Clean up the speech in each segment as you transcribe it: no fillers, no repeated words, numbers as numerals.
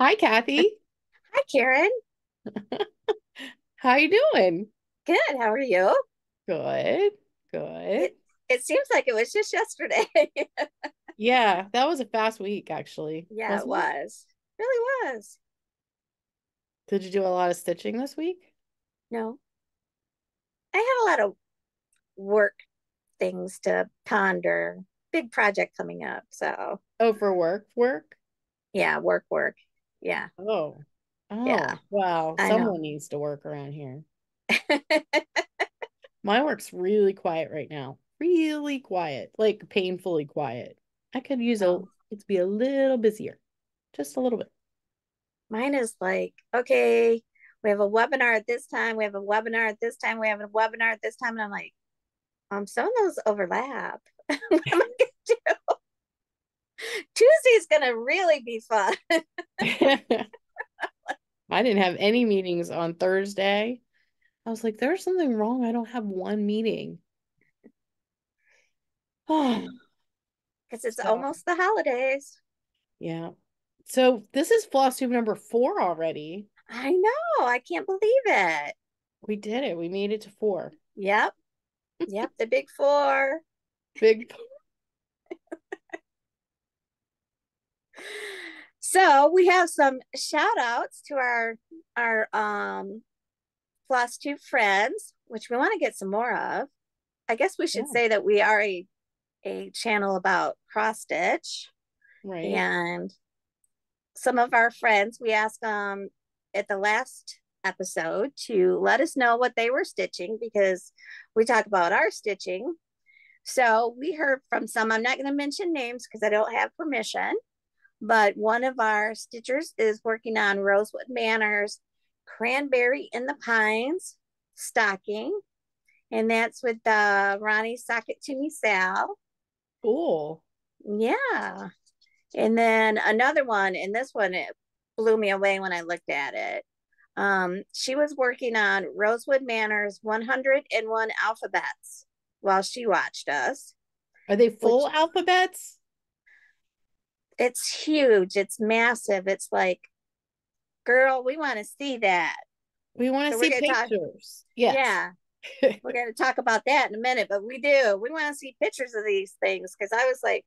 Hi, Kathy. Hi, Karen. How you doing? Good. How are you? Good. Good. It it seems like it was just yesterday. Yeah, that was a fast week, actually, Yeah, it wasn't it? was. Really was. Did you do a lot of stitching this week? No, I had a lot of work things to ponder. Big project coming up. So, Oh, for work, work? yeah, work. Yeah. Oh. Yeah. Oh, wow. I know. Someone needs to work around here. My work's really quiet right now. Really quiet, like painfully quiet. I could use Oh, it to be a little busier. Just a little bit. mine is like, okay, we have a webinar at this time. We have a webinar at this time. We have a webinar at this time. And I'm like, some of those overlap. What am I gonna do? Tuesday's gonna really be fun. I didn't have any meetings on Thursday. I was like, there's something wrong. I don't have one meeting. I Oh, know. Because it's so almost the holidays. yeah. So this is FlossTube number 4 already. I know. I can't believe it. We did it. We made it to 4. Yep. Yep. The big four. Big. So we have some shout outs to our FlossTube friends, which we want to get some more of. I guess we should Yeah, say that we are a channel about cross stitch, right. and some of our friends, we asked at the last episode to let us know what they were stitching because we talk about our stitching. So we heard from some, I'm not going to mention names because I don't have permission, but one of our stitchers is working on Rosewood Manor's Cranberry in the Pines stocking. And that's with Ronnie Socket to Me Sal. Cool. Yeah. And then another one, and this one it blew me away when I looked at it. She was working on Rosewood Manor's 101 alphabets while she watched us, Are they which full alphabets? it's huge, it's massive. It's like, girl, we want to see that. We want to So we're see gonna talk, pictures. Yes. yeah, we're gonna talk about that in a minute, but we do. We want to see pictures of these things because I was like,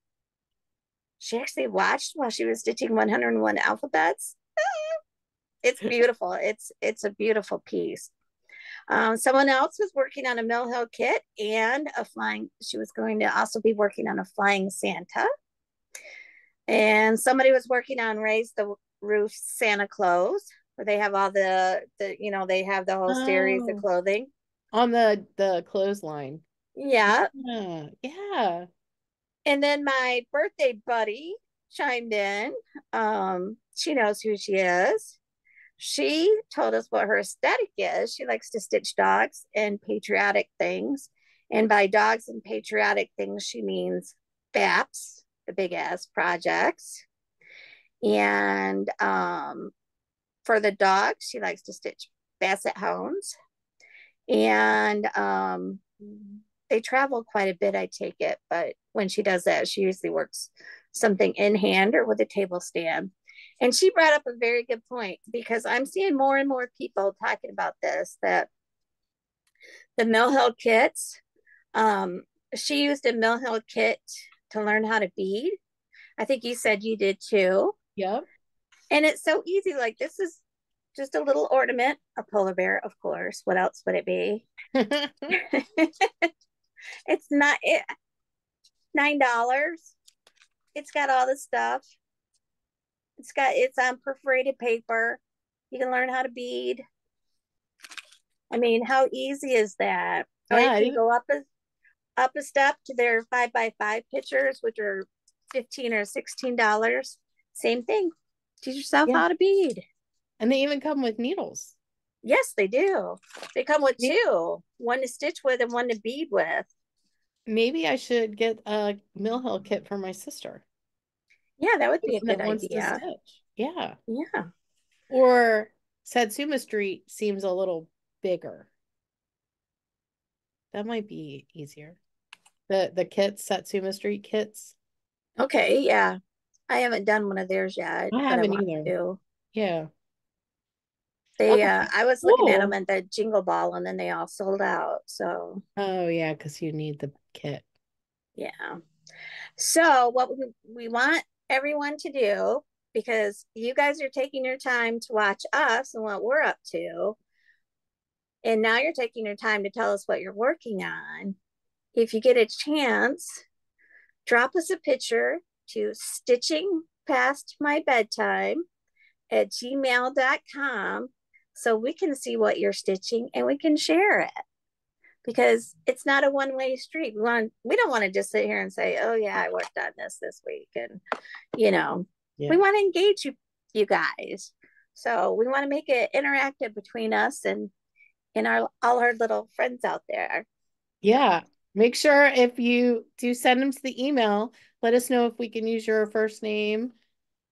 she actually watched while she was stitching 101 alphabets. It's beautiful. It's a beautiful piece. Someone else was working on a Mill Hill kit and a flying. She was going to also be working on a flying Santa, and somebody was working on Raise the Roof Santa Claus, where they have all they have the whole series of Oh, clothing. on the clothesline. Yeah, Yeah. Yeah. and then my birthday buddy chimed in. She knows who she is. She told us what her aesthetic is. She likes to stitch dogs and patriotic things. And by dogs and patriotic things, she means BAPs, the big ass projects. And for the dogs, she likes to stitch basset hounds. And they travel quite a bit, I take it. But when she does that, she usually works something in hand or with a table stand. And she brought up a very good point because I'm seeing more and more people talking about this that the Mill Hill kits, um, she used a Mill Hill kit to learn how to bead. I think you said you did too. Yep. And it's so easy. Like, this is just a little ornament, a polar bear, of course. What else would it be? It's not it, $9. It's got all the stuff. It's on perforated paper. You can learn how to bead. I mean, how easy is that? Or you Yeah. can go up a step to their 5x5 pictures, which are $15 or $16. Same thing. Teach yourself Yeah. how to bead. And they even come with needles. Yes, they do. They come with May- two, one to stitch with and one to bead with. Maybe I should get a Mill Hill kit for my sister. Yeah, that would be a Person good that wants to idea. stitch. Yeah. Yeah. Or Satsuma Street seems a little bigger. That might be easier. The kits, Satsuma Street kits. Okay. Yeah. I haven't done one of theirs yet, I but I haven't want either. to. Yeah. They, Okay. I was looking at them Cool. at the Jingle Ball, and then they all sold out. So Oh yeah, because you need the kit. yeah. So what we want everyone to do, because you guys are taking your time to watch us and what we're up to, and now you're taking your time to tell us what you're working on. If you get a chance, drop us a picture to stitchingpastmybedtime@gmail.com so we can see what you're stitching and we can share it, because it's not a one-way street. We don't want to just sit here and say, oh yeah, I worked on this week, and you know, we Yeah. want to engage you guys. So we want to make it interactive between us and our all our little friends out there. Yeah. Make sure if you do send them to the email, let us know if we can use your first name.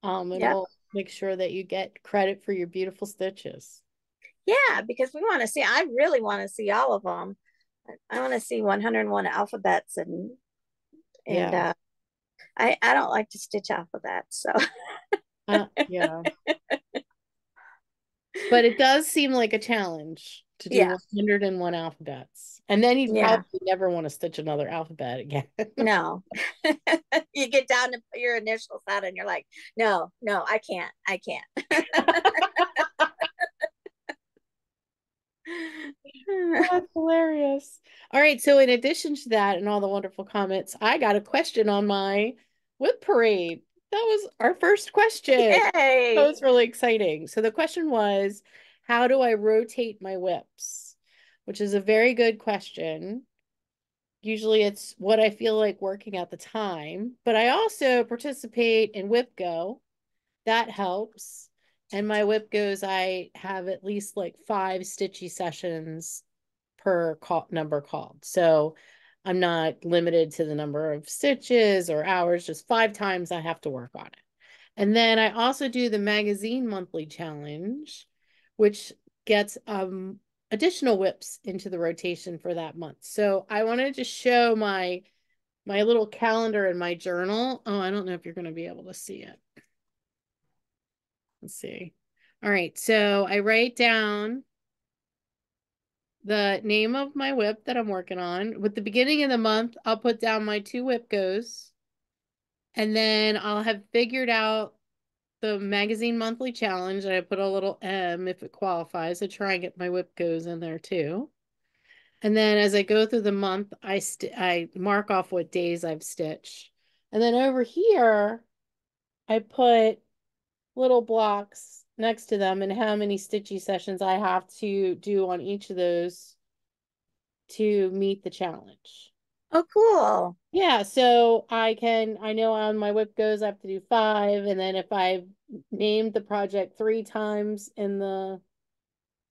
Yep. It'll make sure that you get credit for your beautiful stitches. Yeah, because we want to see, I really want to see all of them. I want to see 101 alphabets, and Yeah. I don't like to stitch alphabets. So Yeah. But it does seem like a challenge to do yeah, 101 alphabets. And then you'd yeah. probably never want to stitch another alphabet again. No. You get down to your initials out and you're like, no, no, I can't. That's hilarious. All right, so in addition to that and all the wonderful comments, I got a question on my whip parade. That was our first question. That Yay. was really exciting. So the question was, how do I rotate my whips? Which is a very good question. Usually it's what I feel like working at the time, but I also participate in WIPGO. That helps. And my WIPGOs, I have at least like 5 stitchy sessions per number called. So I'm not limited to the number of stitches or hours, just 5 times I have to work on it. And then I also do the magazine monthly challenge, which gets additional whips into the rotation for that month. So I wanted to show my little calendar in my journal. Oh, I don't know if you're going to be able to see it. Let's see. All right, so I write down the name of my whip that I'm working on. With the beginning of the month, I'll put down my 2 WIPGOs, and then I'll have figured out the magazine monthly challenge, and I put a little M if it qualifies to try and get my WIPGOs in there too. And then as I go through the month, I mark off what days I've stitched. And then over here, I put little blocks next to them and how many stitchy sessions I have to do on each of those to meet the challenge. Oh, cool. Yeah, so I know on my whip goes I have to do 5, and then if I've named the project 3 times in the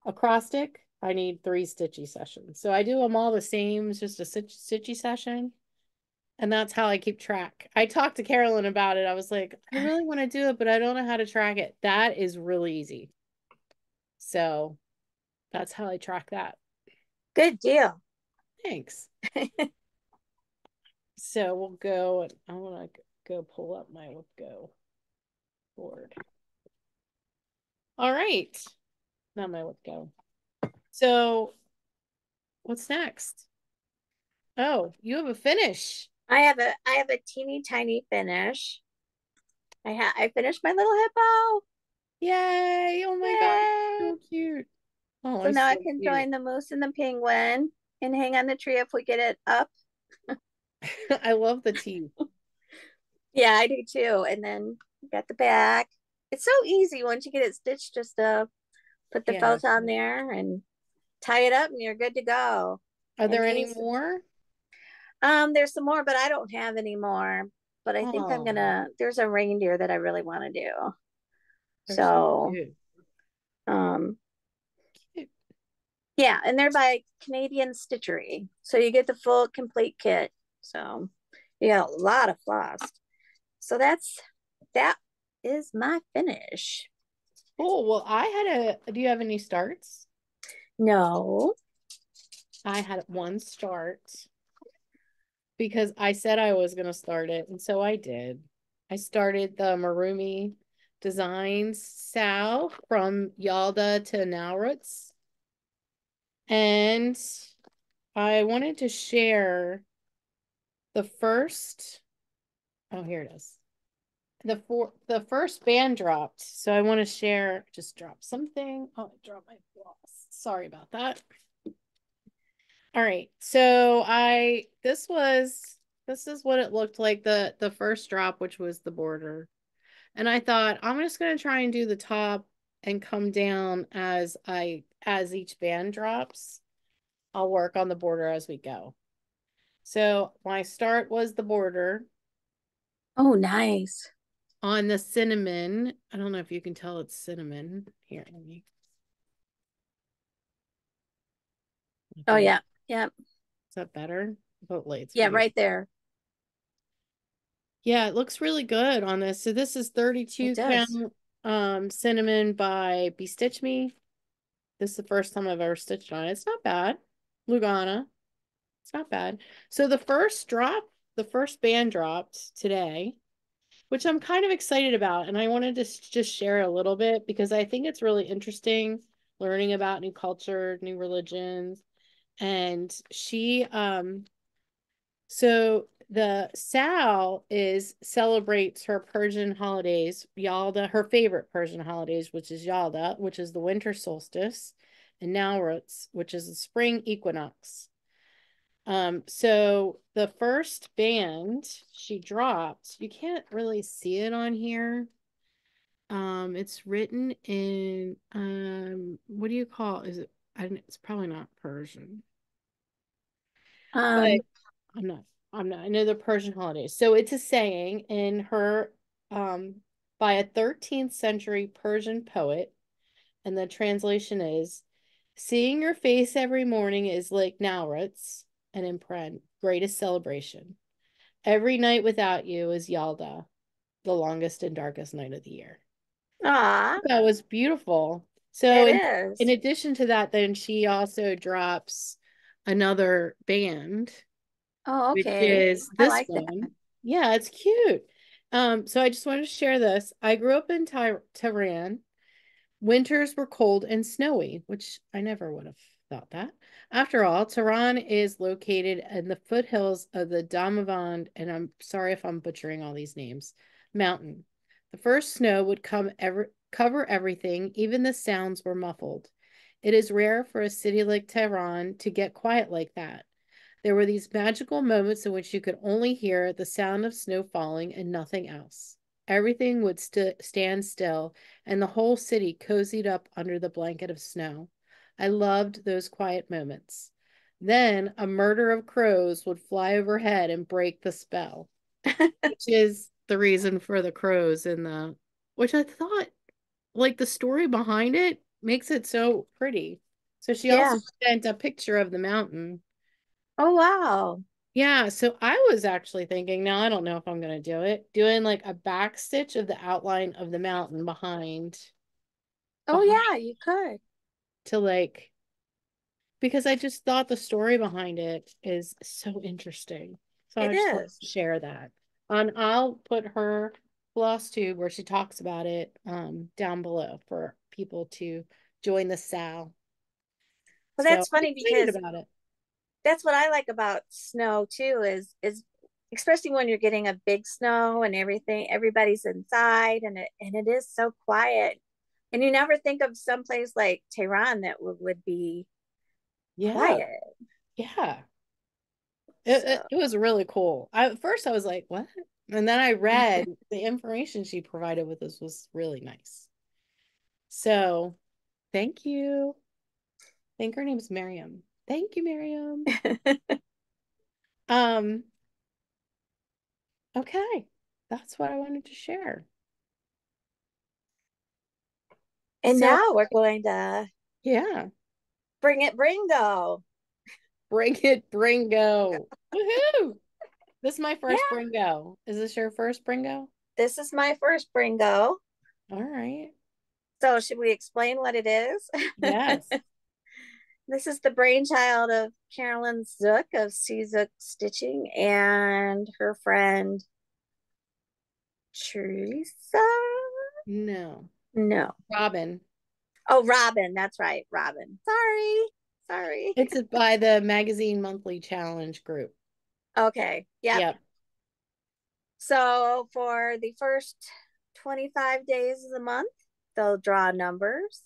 acrostic, I need 3 stitchy sessions. So I do them all the same, it's just a stitchy session. And that's how I keep track. I talked to Carolyn about it. I was like, I really want to do it, but I don't know how to track it. That is really easy. So that's how I track that. Good deal. Thanks. So we'll go, I want to go pull up my WIPGO board. All right. Not my WIPGO. So what's next? Oh, you have a finish. I have a teeny tiny finish. I finished my little hippo. Yay. Oh my God. Yay. So cute. Oh, So he's now I so can cute. join the moose and the penguin and hang on the tree if we get it up. I love the teeth. Yeah, I do too. And then got the back. It's so easy once you get it stitched, just put the Yeah. felt on there and tie it up and you're good to go. Are And there any these, more? there's some more, but I don't have any more. But I think Oh, there's a reindeer that I really want to do. they're so So, cute. um, Cute. yeah, and they're by Canadian Stitchery. So you get the full complete kit. So you got a lot of floss. So that is my finish. Cool. Well, do you have any starts? No. I had one start because I said I was going to start it, and so I did. I started the Marumi Designs Sal from Yalda to Nowruz. And I wanted to share the first, oh, here it is. The first band dropped. So I want to share, just drop something. Oh, I dropped my floss. Sorry about that. All right. So this is what it looked like, the first drop, which was the border. And I thought I'm just gonna try and do the top and come down as each band drops. I'll work on the border as we go. So my start was the border Oh, nice. on the cinnamon. I don't know if you can tell it's cinnamon. Here, let me. Oh, yeah. Yeah. Is that better? Hopefully it's Yeah, beautiful. right there. Yeah, it looks really good on this. So this is It 32 does. count cinnamon by Bestitch Me. This is the first time I've ever stitched on it. It's not bad. Lugana. It's not bad. So the first band dropped today, which I'm kind of excited about. And I wanted to just share a little bit because I think it's really interesting learning about new culture, new religions. And so the Sal celebrates her Persian holidays, Yalda, her favorite Persian holidays, which is Yalda, which is the winter solstice, and Nowruz, which is the spring equinox. So the first band she dropped, you can't really see it on here. It's written in what do you call is it? It's probably not Persian, but Um, I'm not. I'm not. I know the Persian holidays. So it's a saying in her by a 13th century Persian poet, and the translation is, "Seeing your face every morning is like Nowruz, and in Pren, greatest celebration. Every night without you is Yalda, the longest and darkest night of the year." aw, That was beautiful. So it in is. addition to that, then she also drops another band, Oh, which okay. is I this like that. one. Yeah, it's cute. So I just wanted to share this. I grew up in Tehran. Winters were cold and snowy, which I never would have thought that. After all, Tehran is located in the foothills of the Damavand, and I'm sorry if I'm butchering all these names, mountain. The first snow would cover everything, even the sounds were muffled. It is rare for a city like Tehran to get quiet like that. There were these magical moments in which you could only hear the sound of snow falling and nothing else. Everything would stand still, and the whole city cozied up under the blanket of snow. I loved those quiet moments. Then a murder of crows would fly overhead and break the spell, which is the reason for the crows in which I thought, like, the story behind it makes it so pretty. So she also Yeah. sent a picture of the mountain. Oh, wow. Yeah, so I was actually thinking, now I don't know if I'm gonna do it, doing like a back stitch of the outline of the mountain Oh, behind yeah, you could. to like, because I just thought the story behind it is so interesting. So It I just want is. to share that. And I'll put her floss tube where she talks about it down below for people to join the SAL. Well, So that's I'm funny excited because about it. that's what I like about snow too is especially when you're getting a big snow and everything, everybody's inside and it is so quiet. And you never think of some place like Tehran that would be Yeah, quiet. yeah. So, It was really cool. At first I was like, what? And then I read the information she provided with us was really nice. So thank you. I think her name's Miriam. Thank you, Miriam. Um, okay. That's what I wanted to share. and So now we're going to yeah, bring it Bringo. bring it, Bringo. Woohoo! This is my first Yeah, Bringo. Is this your first Bringo? this is my first Bringo. All right. So should we explain what it is? Yes. This is the brainchild of Carolyn Zook of Zook Stitching and her friend Teresa. No. No. Robin. Oh, Robin. That's right. Robin. Sorry. It's by the Magazine Monthly Challenge group. Okay. Yep. Yep. So for the first 25 days of the month, they'll draw numbers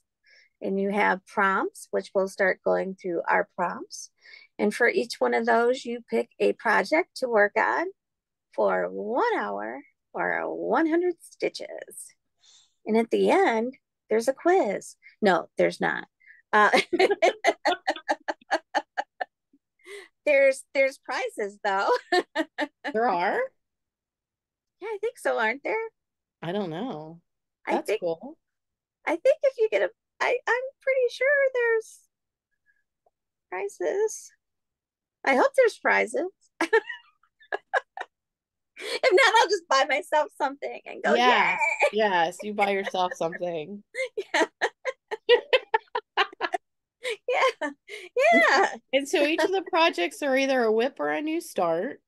and you have prompts, which we'll start going through our prompts. And for each one of those, you pick a project to work on for 1 hour or 100 stitches. And at the end, there's a quiz. No, there's not. There's prizes though. There are? Yeah, I think so, aren't there? I don't know. I That's think cool. I think if you get I'm pretty sure there's prizes. I hope there's prizes. If not, I'll just buy myself something and go, Yes. yeah. Yes. You buy yourself something. Yeah. Yeah. Yeah. And so each of the projects are either a whip or a new start.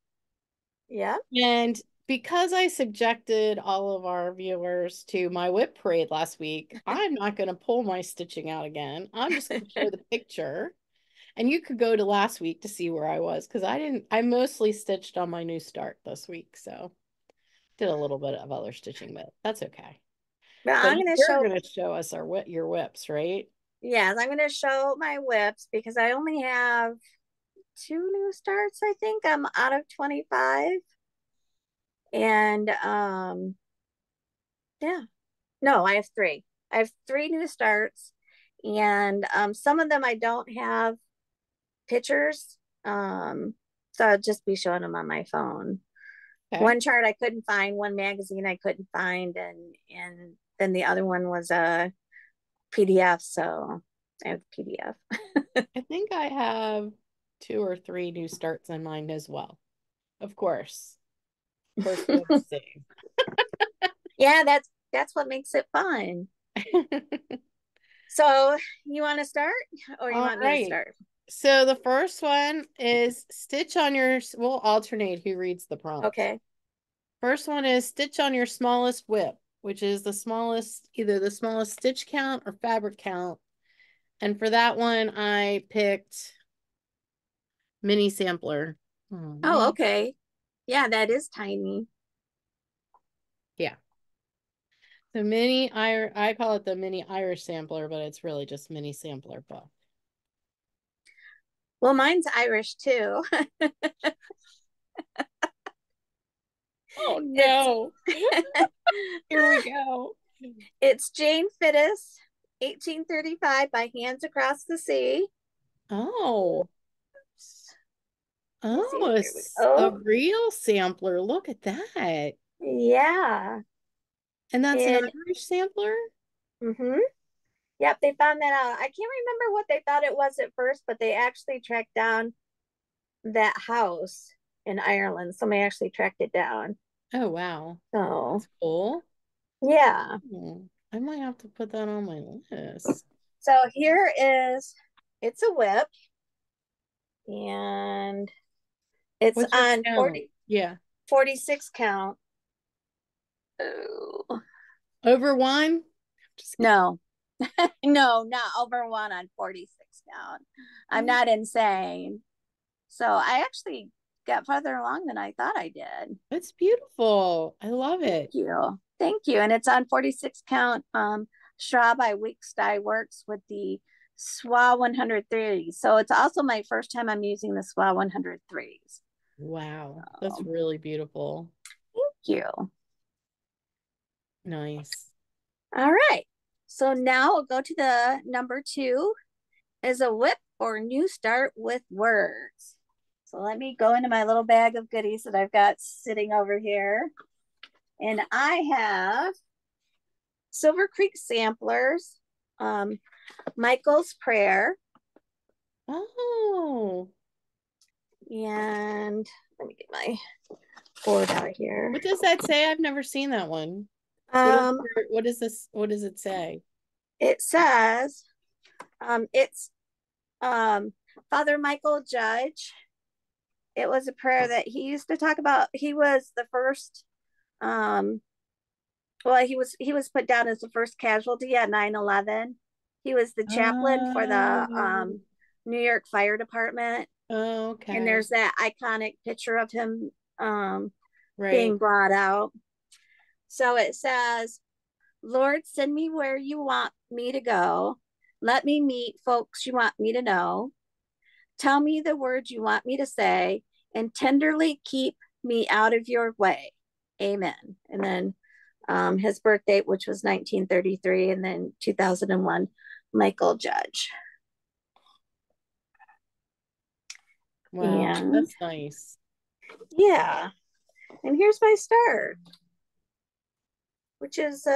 Yeah. And because I subjected all of our viewers to my whip parade last week, I'm not going to pull my stitching out again. I'm just going to show the picture. And you could go to last week to see where I was because I mostly stitched on my new start this week. So did a little bit of other stitching, but that's okay. But But I'm gonna you're show going to show us your whips, right? yes, I'm gonna show my whips because I only have 2 new starts, I think. I'm out of 25. And yeah. No, I have three. I have 3 new starts. And some of them I don't have pictures. So I'll just be showing them on my phone. Okay. One chart I couldn't find, one magazine I couldn't find, and then the other one was a PDF. So I have PDF. I think I have 2 or 3 new starts in mind as well. Of course. Of course, we have the same. Yeah, that's what makes it fun. So you want to start, or you All want me to right. start? So the first one is stitch on your, we'll alternate who reads the prompt. Okay. First one is stitch on your smallest whip, which is the smallest, either the smallest stitch count or fabric count. And for that one, I picked mini sampler. Oh, Oh, man. okay. Yeah, that is tiny. Yeah. The mini, I call it the mini Irish sampler, but it's really just mini sampler book. Well, mine's Irish too. Oh It's no. Here we go. it's Jane Fittis, 1835 by Hands Across the Sea. Oh. Let me see. Oh, Here we it's a go. real sampler. Look at that. Yeah. And that's an And Irish sampler? mm-hmm. Yep, they found that out. I can't remember what they thought it was at first, but they actually tracked down that house in Ireland. Somebody actually tracked it down. Oh, wow. So That's cool. yeah. Hmm. I might have to put that on my list. So here is it's a whip and it's What's your on count? 40 Yeah. 46 count. Oh, Over one? Just no. No, not over one on 46 count. I'm kidding. not insane. So I actually got farther along than I thought I did. It's beautiful. I love Thank it. you. Thank you. And it's on 46 count straw by WIPGO works with the SWA 103. So it's also my first time I'm using the SWA 103s. Wow. That's So, really beautiful. thank you. Nice. All right. So now we'll go to the number 2 is a whip or new start with words. So let me go into my little bag of goodies that I've got sitting over here. And I have Silver Creek samplers, Michael's Prayer, Oh, and let me get my board out here. what does that say? I've never seen that one. Um, What is this? What does it say? it says it's Father Michael Judge. It was a prayer that he used to talk about. He was the first Well, he was put down as the first casualty at 9/11. He was the chaplain for the Oh, New York Fire Department, and okay. there's that iconic picture of him being Right. brought out. So it says, "Lord, send me where you want me to go. Let me meet folks you want me to know. Tell me the words you want me to say, and tenderly keep me out of your way. Amen." And then his birth date, which was 1933, and then 2001, Michael Judge. Wow, And that's nice. yeah, and here's my star, which is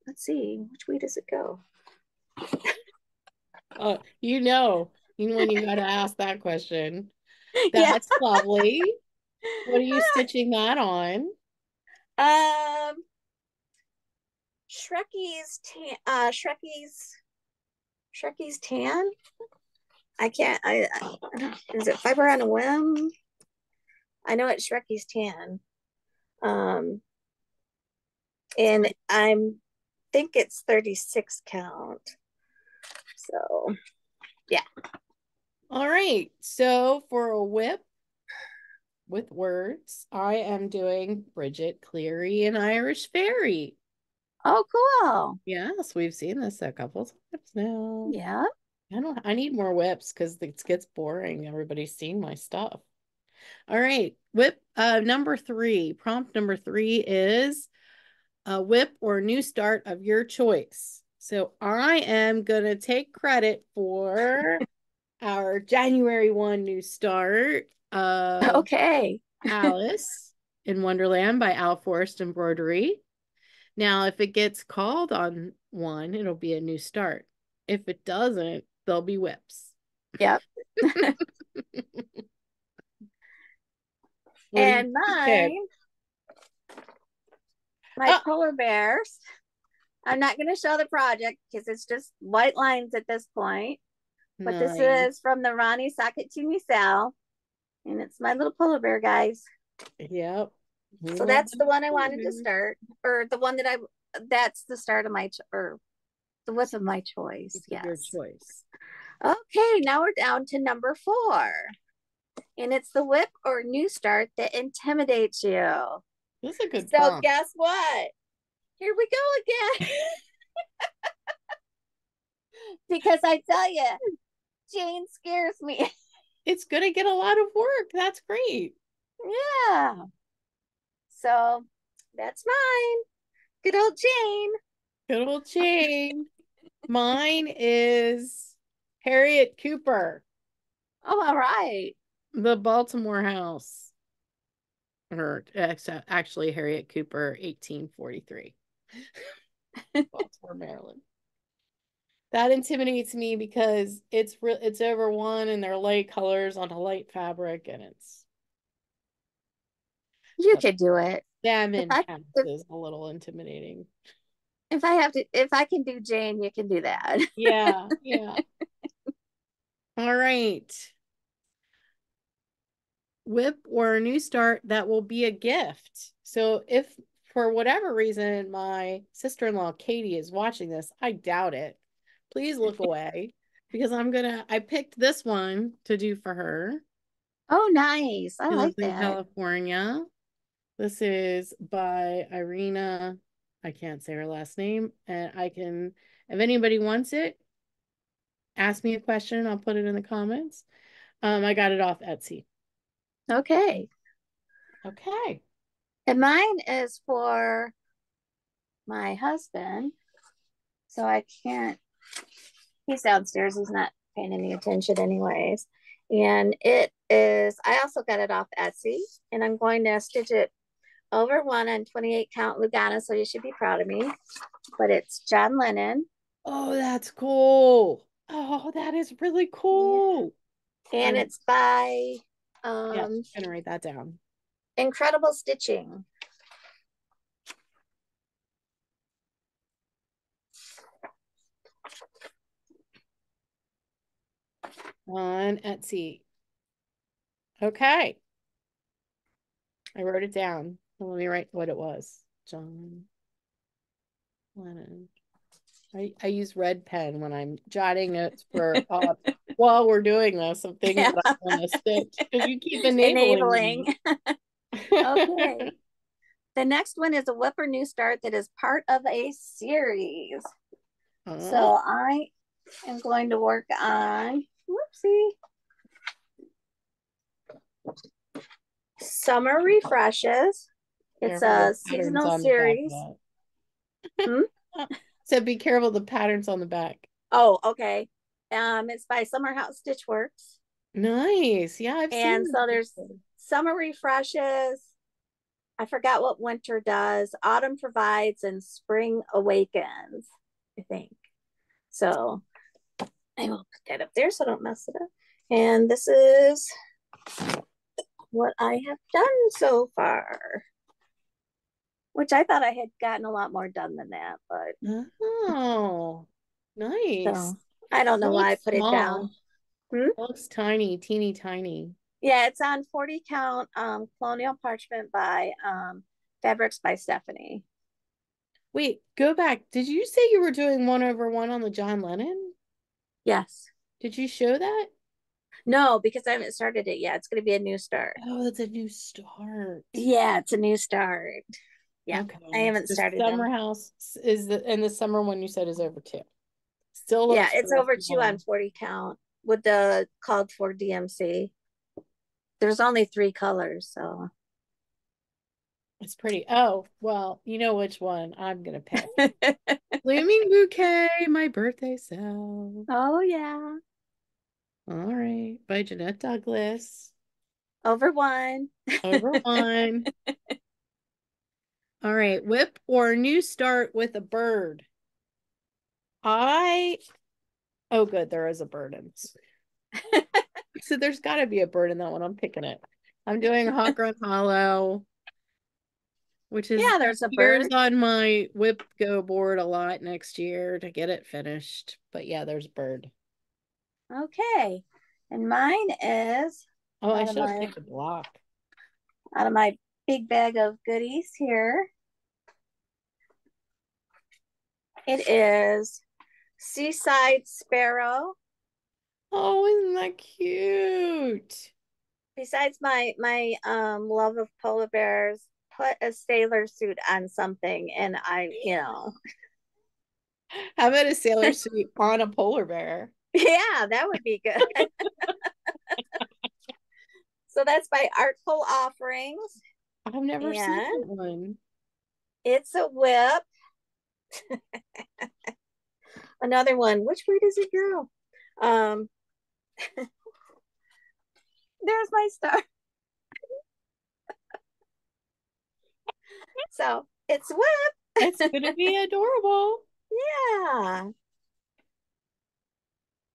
let's see, which way does it go? When you got to ask that question. Yeah. That's lovely. What are you stitching that on? Um Shrekie's tan. I can't I is it fiber on a whim? I know it's Shrekie's tan. Um and I'm think it's 36 count. So yeah. All right. So for a whip with words, I am doing Bridget Cleary and Irish Fairy. Oh, cool. Yes, we've seen this a couple times now. Yeah. I need more whips because it gets boring. Everybody's seen my stuff. All right. Whip number three. Prompt number three is a whip or new start of your choice. So I am gonna take credit for our January 1 new start of Okay. Alice in Wonderland by Al Forrest Embroidery. Now, if it gets called on one, it'll be a new start. If it doesn't, there'll be whips. Yep. What do you And pick? my Oh, polar bears. I'm not going to show the project because it's just white lines at this point. But this nice. is from the Ronnie Socket to Me Sal. And it's my little polar bear, guys. Yep. We So love that's the those one I polar wanted to bears. start, or the one that that's the start of or the width of my choice. It's of your Yes. choice. Okay, now we're down to number 4. And it's the whip or new start that intimidates you. This is a good So prompt. guess what? Here we go again. Because I tell you, Jane scares me. It's going to get a lot of work. That's great. Yeah. So that's mine. Good old Jane. Good old Jane. Mine is Harriet Cooper, Oh, all right. the Baltimore House. Or actually, Harriet Cooper, 1843, Baltimore, Maryland. That intimidates me because it's over one and they're light colors on a light fabric and it's You the could do it. If salmon I house if is a little intimidating. if I can do Jane, you can do that. Yeah, yeah. All right. Whip or a new start that will be a gift. So if for whatever reason my sister-in-law Katie is watching this, I doubt it. Please look away because I picked this one to do for her. Oh, nice. I She like lives in that. California. This is by Irina. I can't say her last name. And if anybody wants it, ask me a question. I'll put it in the comments. I got it off Etsy. Okay. Okay. And mine is for my husband. So I can't, he's downstairs. He's not paying any attention, anyways. And it is, I also got it off Etsy, and I'm going to stitch it over one on 28 count Lugana. So you should be proud of me. But it's John Lennon. Oh, that's cool. Oh, that is really Yeah. cool. And I'm it's by Yeah, um, gonna write that down. Incredible Stitching. On Etsy. Okay. I wrote it down. Let me write what it was. John. Lennon. I use red pen when I'm jotting notes for while we're doing this of things Yeah. that I want to stitch because you keep enabling Enabling. me. Okay. The next one is a Whipper New Start that is part of a series. Oh, So I am going to work on, whoopsie, Summer Refreshes. It's careful the a patterns seasonal on the back series. of Hmm? that. So be careful the patterns on the back. Oh, okay. It's by Summer House Stitch Works. Nice. Yeah, I've And seen so this there's before. Summer Refreshes. I forgot what winter does. Autumn Provides and Spring Awakens, I think. So I will put that up there so I don't mess it up. And this is what I have done so far, which I thought I had gotten a lot more done than that, but Oh, nice. so I don't It know why I looks put it down. small. Hmm? It looks tiny, teeny tiny. Yeah, it's on 40 count colonial parchment by Fabrics by Stephanie. Wait, go back. Did you say you were doing 1/1 on the John Lennon? Yes. Did you show that? No, because I haven't started it yet. It's going to be a new start. Oh, that's a new start. Yeah, it's a new start. Yeah, I Okay. haven't So started Summer them. House is and the summer one you said is over too. Still Yeah, looks it's real over two on small. 40 count with the called for DMC. There's only 3 colors, so It's pretty. Oh, well, you know which one I'm gonna pick. Blooming Bouquet, my birthday self. oh yeah. All right. By Jeanette Douglas. Over one. Over one. All right. Whip or new start with a bird. I oh good, there is a bird in this. So there's gotta be a bird in that one. I'm picking it. I'm doing Hot Run Hollow, which is Yeah, that there's a appears bird. on my WIPGO board a lot next year to get it finished. But yeah, there's a bird. Okay. And mine is Oh, I out of should have my picked a block. out of my big bag of goodies here. It is Seaside Sparrow. Oh, isn't that cute? Besides my love of polar bears, put a sailor suit on something and How about a sailor suit on a polar bear? yeah, that would be good. So that's by Artful Offerings. I've never seen And that one. it's a whip. Another one. Which way does it go? Um, there's my star. So it's a whip. It's gonna be adorable. Yeah.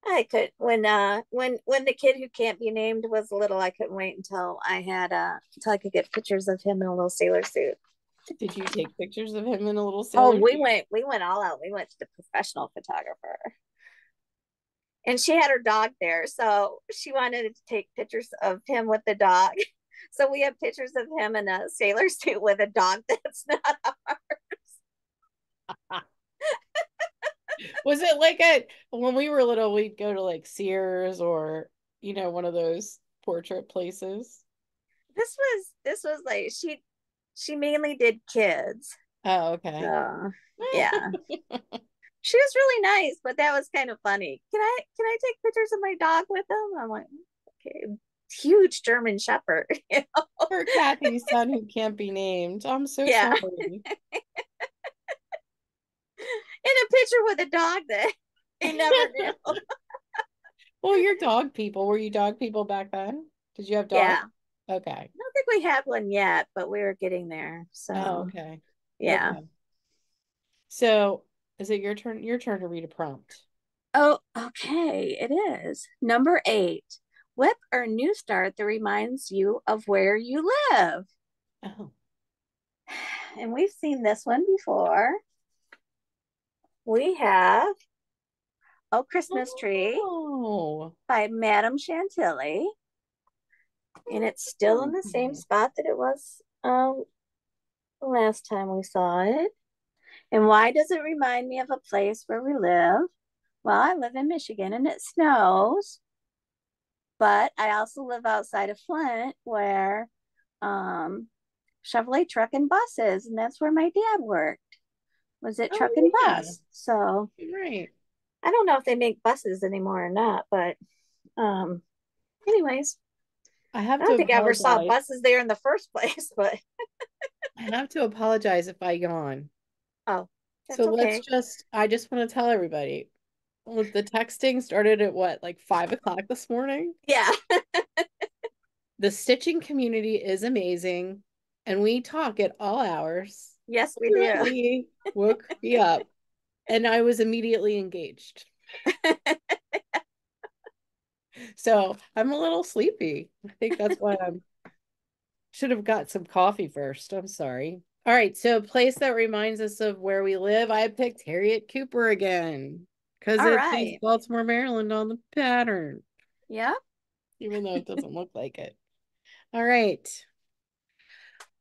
I could when the kid who can't be named was little, I couldn't wait until I could get pictures of him in a little sailor suit. Did you take pictures of him in a little Oh, sailor suit? we went all out. We went to the professional photographer. And she had her dog there, so she wanted to take pictures of him with the dog. So we have pictures of him in a sailor suit with a dog that's not Was it like when we were little, we'd go to like Sears or, one of those portrait places? this was like she mainly did kids. Oh, okay. So yeah. She was really nice, but that was kind of funny. Can I take pictures of my dog with them? I'm like, okay, huge German Shepherd. For Kathy's son who can't be named. I'm so Yeah, sorry. in a picture with a dog that they never knew. Well, you're dog people. Were you dog people back then? Did you have dogs? Yeah, I Okay. don't think we had one yet, but we were getting there. Oh, So okay. yeah. Okay. So, is it your turn? Your turn to read a prompt. Oh, okay. It is number 8. Whip or new start that reminds you of where you live. Oh. And we've seen this one before. We have Oh Christmas Tree Oh. by Madame Chantilly. And it's still in the same spot that it was the last time we saw it. And why does it remind me of a place where we live? Well, I live in Michigan and it snows, but I also live outside of Flint where um, Chevrolet truck and buses, and that's where my dad worked. Was it truck and Oh yeah, bus? So right. I don't know if they make buses anymore or not, but um, anyways, I I have to don't think I ever saw apologize. buses there in the first place, but I have to apologize if I yawn. oh, So that's let's okay. just, I just want to tell everybody, well, the texting started at what, like 5 o'clock this morning? Yeah. The stitching community is amazing, and we talk at all hours. Yes, we do. Literally woke me up, and I was immediately engaged. So I'm a little sleepy. I think that's why I'm should have got some coffee first. I'm sorry. All right, so a place that reminds us of where we live. I picked Harriet Cooper again because All it says right. Baltimore, Maryland on the pattern, Yeah. even though it doesn't look like it. All right.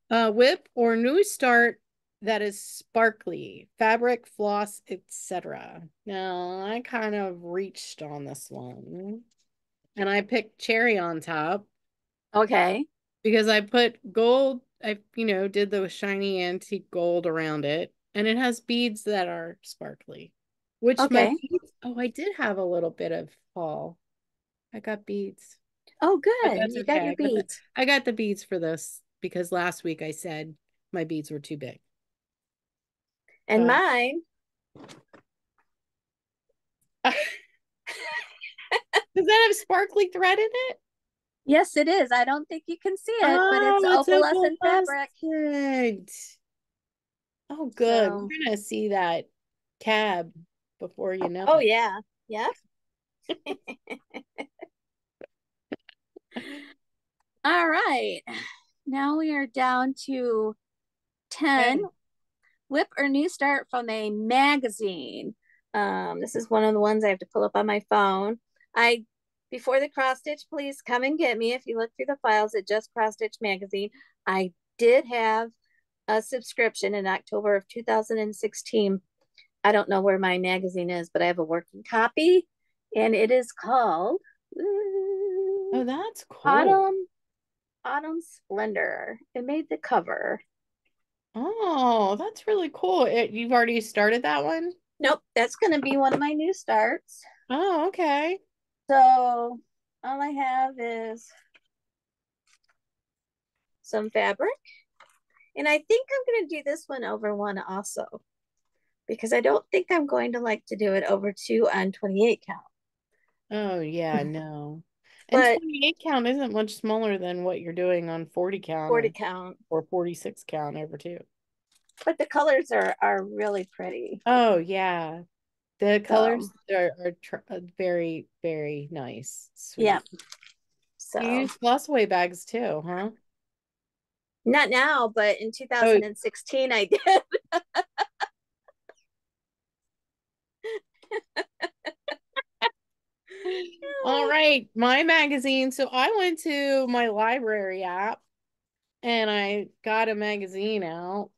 Whip or new start that is sparkly, fabric, floss, etc. Now, I kind of reached on this one and I picked cherry on top Okay. because I put gold, did the shiny antique gold around it, and it has beads that are sparkly. Which my Okay. beads, oh, I did have a little bit of fall. I got beads. Oh, But good. that's You got okay. your beads. I got the beads for this because last week I said my beads were too big. And But mine, does that have sparkly thread in it? yes, it is. I don't think you can see it, but it's Oh, it's opalescent fabric. opalescent. Oh, good. So, We're gonna see that cab before you know oh it. yeah. Yeah. All right. Now we are down to 10. Okay. Whip or new start from a magazine. This is one of the ones I have to pull up on my phone. I before the cross stitch, please come and get me. If you look through the files at Just Cross Stitch Magazine, I did have a subscription in October of 2016. I don't know where my magazine is, but I have a working copy, and it is called Oh, that's cool. Autumn Autumn Splendor. It made the cover. Oh, that's really cool. You've already started that one? Nope, that's going to be one of my new starts. Oh, okay. So all I have is some fabric. And I think I'm going to do this one over one also because I don't think I'm going to like to do it over two on 28 count. Oh, yeah, no. And But 28 count isn't much smaller than what you're doing on 40 count 40 count. or 46 count over two. But the colors are really pretty. Oh, yeah. The So colors are very, very nice. yeah. Sweet. You So use flossaway bags too, huh? not now, but in Oh, 2016 I did. all right. My magazine. So I went to my library app and I got a magazine out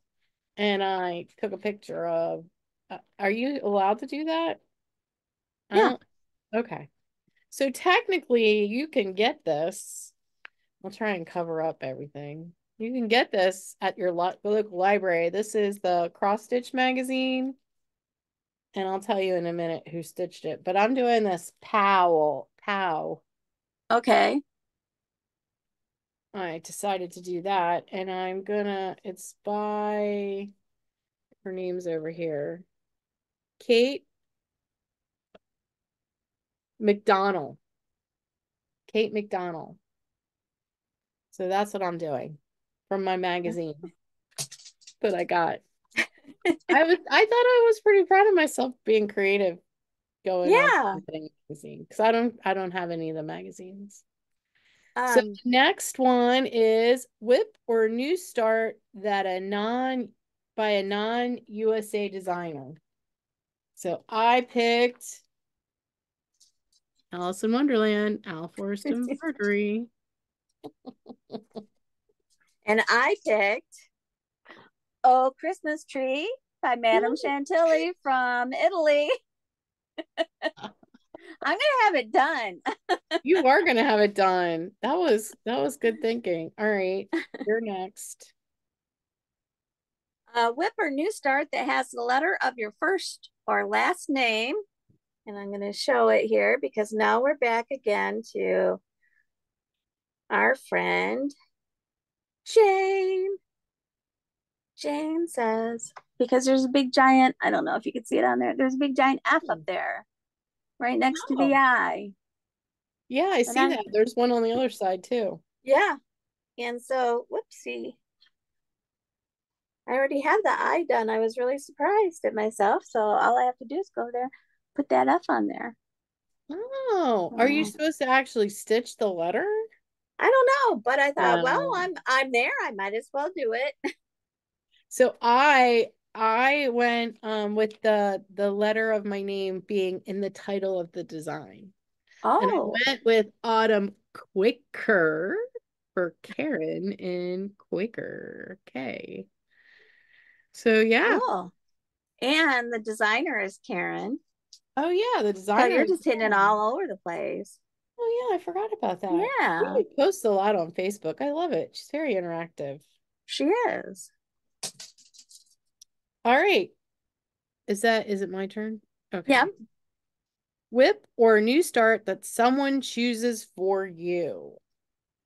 and I took a picture of. Are you allowed to do that? I Yeah. don't. Okay. So technically, you can get this. I'll try and cover up everything. You can get this at your local library. This is the Cross Stitch magazine, and I'll tell you in a minute who stitched it. But I'm doing this Pow. Okay. I decided to do that, and it's by, her name's over here, Kate McDonald. Kate McDonald. So that's what I'm doing from my magazine that I got. I thought I was pretty proud of myself being creative going on Yeah. the magazine because I don't have any of the magazines. So Um, the next one is whip or new start that a non by a non-USA designer. So I picked Alice in Wonderland, Al Forrest Embroidery. and I picked Oh Christmas Tree. by Madame Chantilly from Italy. I'm gonna have it done. You are gonna have it done. That was good thinking. All right, you're next. A whip or new start that has the letter of your first or last name. And I'm going to show it here because now we're back again to our friend Jane. Jane says, because there's a big giant, I don't know if you can see it on there, there's a big giant F up there right next to the Oh, I. yeah, I And see I, that. There's one on the other side too. yeah. And so, whoopsie, I already had the I done. I was really surprised at myself. So all I have to do is go there, put that F on there. Oh, are you So, supposed to actually stitch the letter? I don't know, but I thought, well, No. I'm there. I might as well do it. So I went with the letter of my name being in the title of the design. And I Oh, went with Autumn Quaker for Karen in Quaker. Okay. So yeah. cool. And the designer is Karen. Oh yeah, the So designer you're is just hitting it Karen. all over the place. Oh yeah, I forgot about that. Yeah, She posts a lot on Facebook. I love it. She's very interactive. she is. All right. Is it my turn? Yeah. Okay. Whip or new start that someone chooses for you.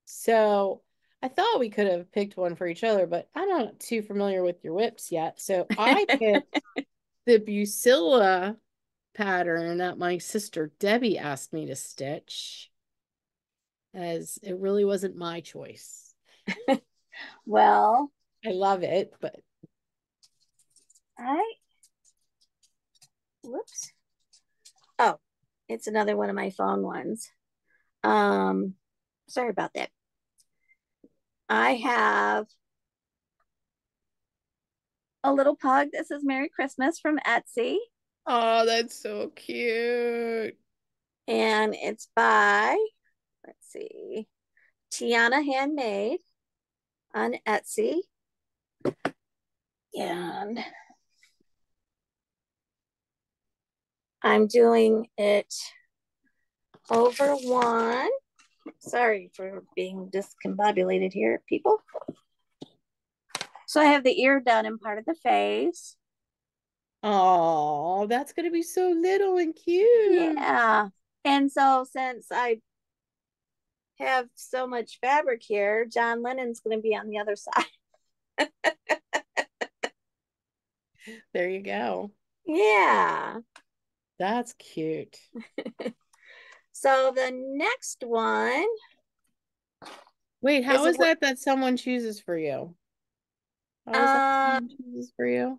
So I thought we could have picked one for each other, but I'm not too familiar with your whips yet. So I picked the Bucilla pattern that my sister Debbie asked me to stitch, as it really wasn't my choice. Well, I love it, but I, whoops. Oh, it's another one of my phone ones. Um, sorry about that. I have a little pug that says Merry Christmas from Etsy, oh, that's so cute. and it's by, let's see, Tiana Handmade on Etsy. And I'm doing it over one. Sorry for being discombobulated here, people. So I have the ear done and part of the face. Oh, that's gonna be so little and cute. Yeah. And so since I have so much fabric here, John Lennon's going to be on the other side. There you go. Yeah. That's cute. So the next one Wait, is how a is that someone chooses for you? How is that uh someone chooses for you?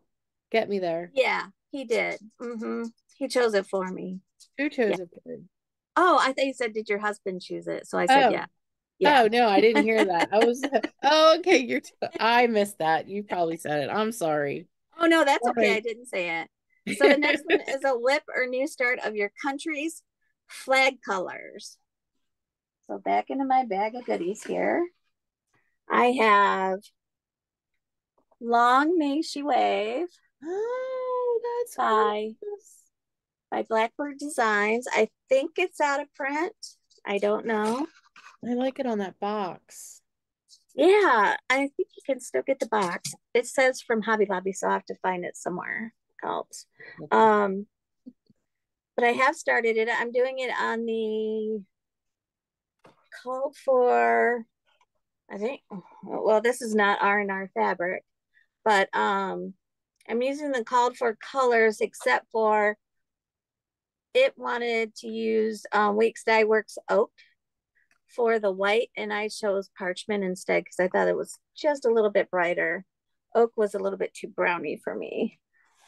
Get me there. yeah, he did. He chose it for me. Who Yeah. chose it for you? Oh, I thought you said, did your husband choose it? So I said, yeah. Oh, Yeah. oh no, I didn't hear that. I was, oh, okay, I missed that. You probably said it. I'm sorry. Oh no, that's All okay. I right. didn't say it. So the next one is a whip or new start of your country's flag colors. So back into my bag of goodies here. I have Long May She Wave Oh, that's by gorgeous. Blackbird Designs. I think it's out of print. I don't know. I like it on that box. Yeah, I think you can still get the box. It says from Hobby Lobby, so I have to find it somewhere else. Um, but I have started it. I'm doing it on the called for, I think, well, this is not R&R fabric, but I'm using the called for colors except for it wanted to use Weeks Dye Works oak for the white, and I chose parchment instead because I thought it was just a little bit brighter. Oak was a little bit too browny for me.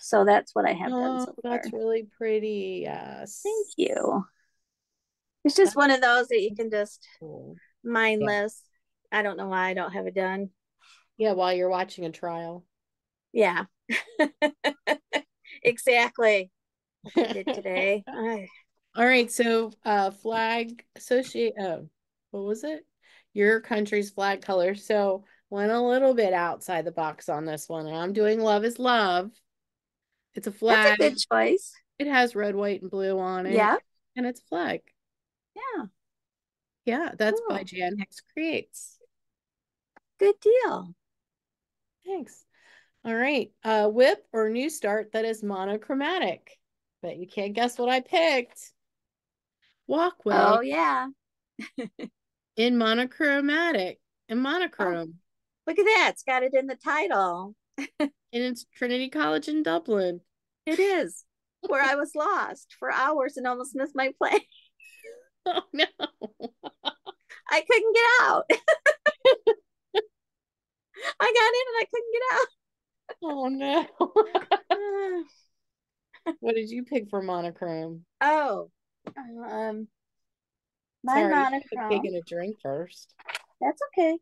So that's what I have done Oh, so far. that's really pretty. Thank Yes. you. It's just That's one of those that you can just cool. Yeah. mindless. I don't know why I don't have it done. Yeah, while you're watching a trial. Yeah, exactly. Like I did today. All right, so flag associate what was it? Your country's flag color. So went a little bit outside the box on this one. And I'm doing love is love. It's a That's a flag. good choice. It has red, white, and blue on it. Yeah. And it's a flag. And it's white and blue on it. Yeah. And it's a flag. Yeah. Yeah, that's by Cool. Jan Hicks Creates. Good deal. Thanks. All right. Whip or new start that is monochromatic. But you can't guess what I picked. Oh Walkway yeah. in monochromatic and Oh, monochrome. look at that. It's got it in the title. And it's Trinity College in Dublin. It is where I was lost for hours and almost missed my plane. Oh no. I couldn't get out. I got in and I couldn't get Oh no. out. What did you pick for monochrome? Oh, um, my Sorry, you should have monochrome. taken a drink first. That's okay.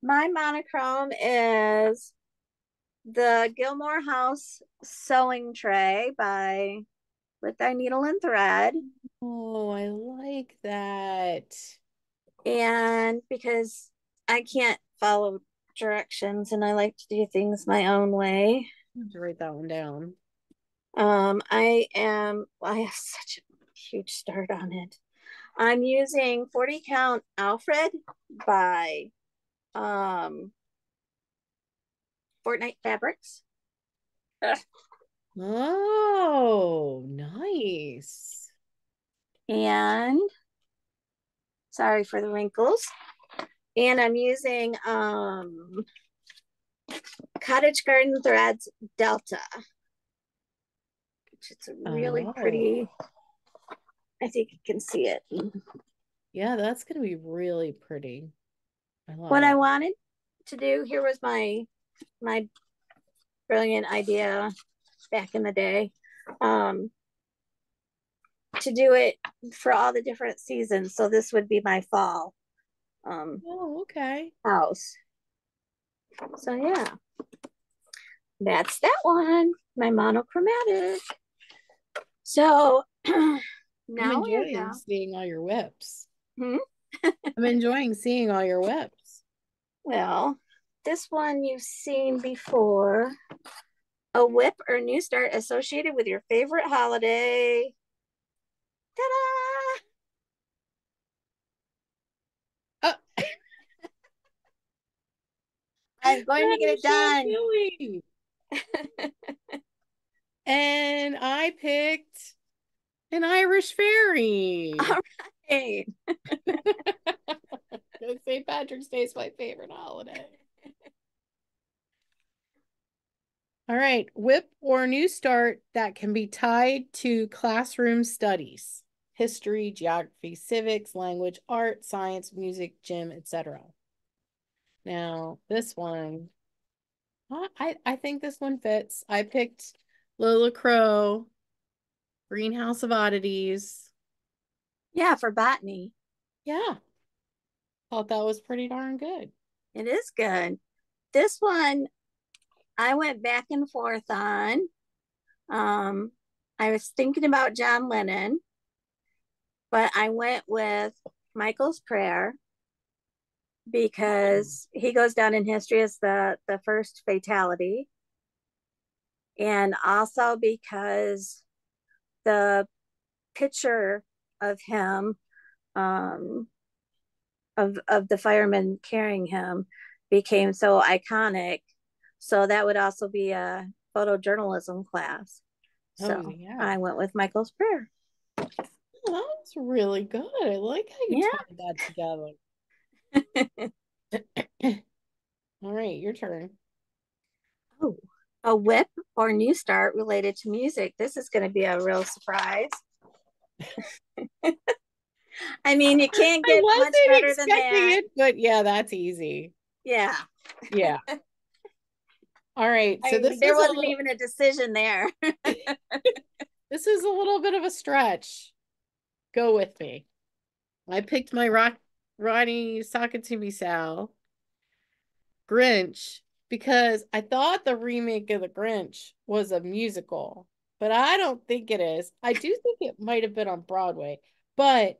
My monochrome is the Gilmore House sewing tray by With Thy Needle and Thread. Oh, I like that. And because I can't follow directions and I like to do things my own way, I have to write that one down. I have such a huge start on it. I'm using 40 count Alfred by Fortnite Fabrics. Oh, nice. And sorry for the wrinkles. And I'm using Cottage Garden Threads Delta, which is a really Oh, pretty. I think you can see it. yeah, that's gonna be really pretty. I love What I it. wanted to do here was my brilliant idea back in the day. Um, to do it for all the different seasons. So this would be my fall Oh, okay. house. So yeah, that's that one. My monochromatic. So now I'm we're enjoying down. seeing all your whips. Hmm? I'm enjoying seeing all your whips. Well, this one you've seen before. A whip or new start associated with your favorite holiday. Ta-da! Oh, I'm going to that get it is so done. silly. And I picked an Irish fairy. All right. St. Patrick's Day is my favorite holiday. All right, whip or new start that can be tied to classroom studies, history, geography, civics, language, art, science, music, gym, etc. Now, this one, I think this one fits. I picked Lola Crow, Greenhouse of Oddities. Yeah, for botany. Yeah, thought that was pretty darn good. It is good. This one I went back and forth on. Um, I was thinking about John Lennon, but I went with Michael's Prayer Oh, because he goes down in history as the first fatality, and also because the picture of him, um, of the firemen carrying him, became so iconic. So that would also be a photojournalism class. oh So yeah. I went with Michael's Prayer. Oh, that was really good. I like how you Yeah. tied that together. All right, your turn. Oh, a whip or new start related to music. This is going to be a real surprise. I mean, you can't I get much wasn't better than expecting that. it, but yeah, that's easy. Yeah. Yeah. All right. So I mean, this there is a wasn't little even a decision there. this is a little bit of a stretch. Go with me. I picked my Ronnie Sakatumi Sal Grinch because I thought the remake of the Grinch was a musical, but I don't think it is. I do think it might have been on Broadway, but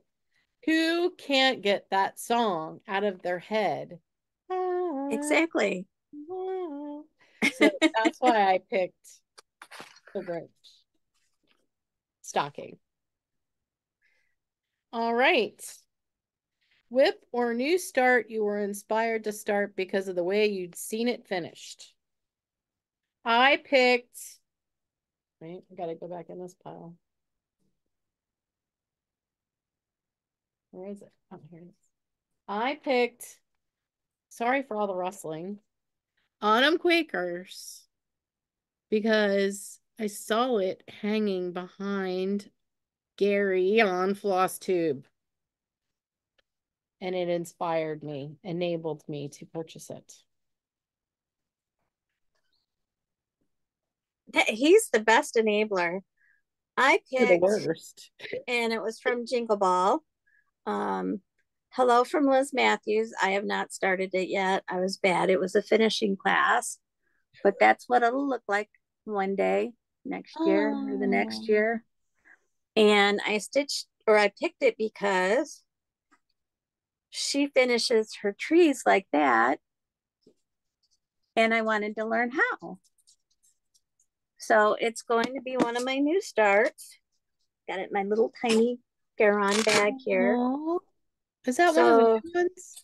who can't get that song out of their head? Exactly. So that's why I picked The Grinch. Stocking. All right. WIP or new start you were inspired to start because of the way you'd seen it finished. I picked, wait, I gotta go back in this pile. Where is it? Oh, here it is. I picked, sorry for all the rustling, Autumn Quakers because I saw it hanging behind Gary on FlossTube. And it inspired me, enabled me to purchase it. He's the best enabler. I You're the picked, worst. and it was from Jingle Ball. Hello from Liz Matthews. I have not started it yet. I was bad. It was a finishing class, but that's what it'll look like one day next year or the next Oh. year. And I picked it because she finishes her trees like that. And I wanted to learn how. So it's going to be one of my new starts. Got it in my little tiny GaRon bag here. Oh. Is that one of the So, new ones?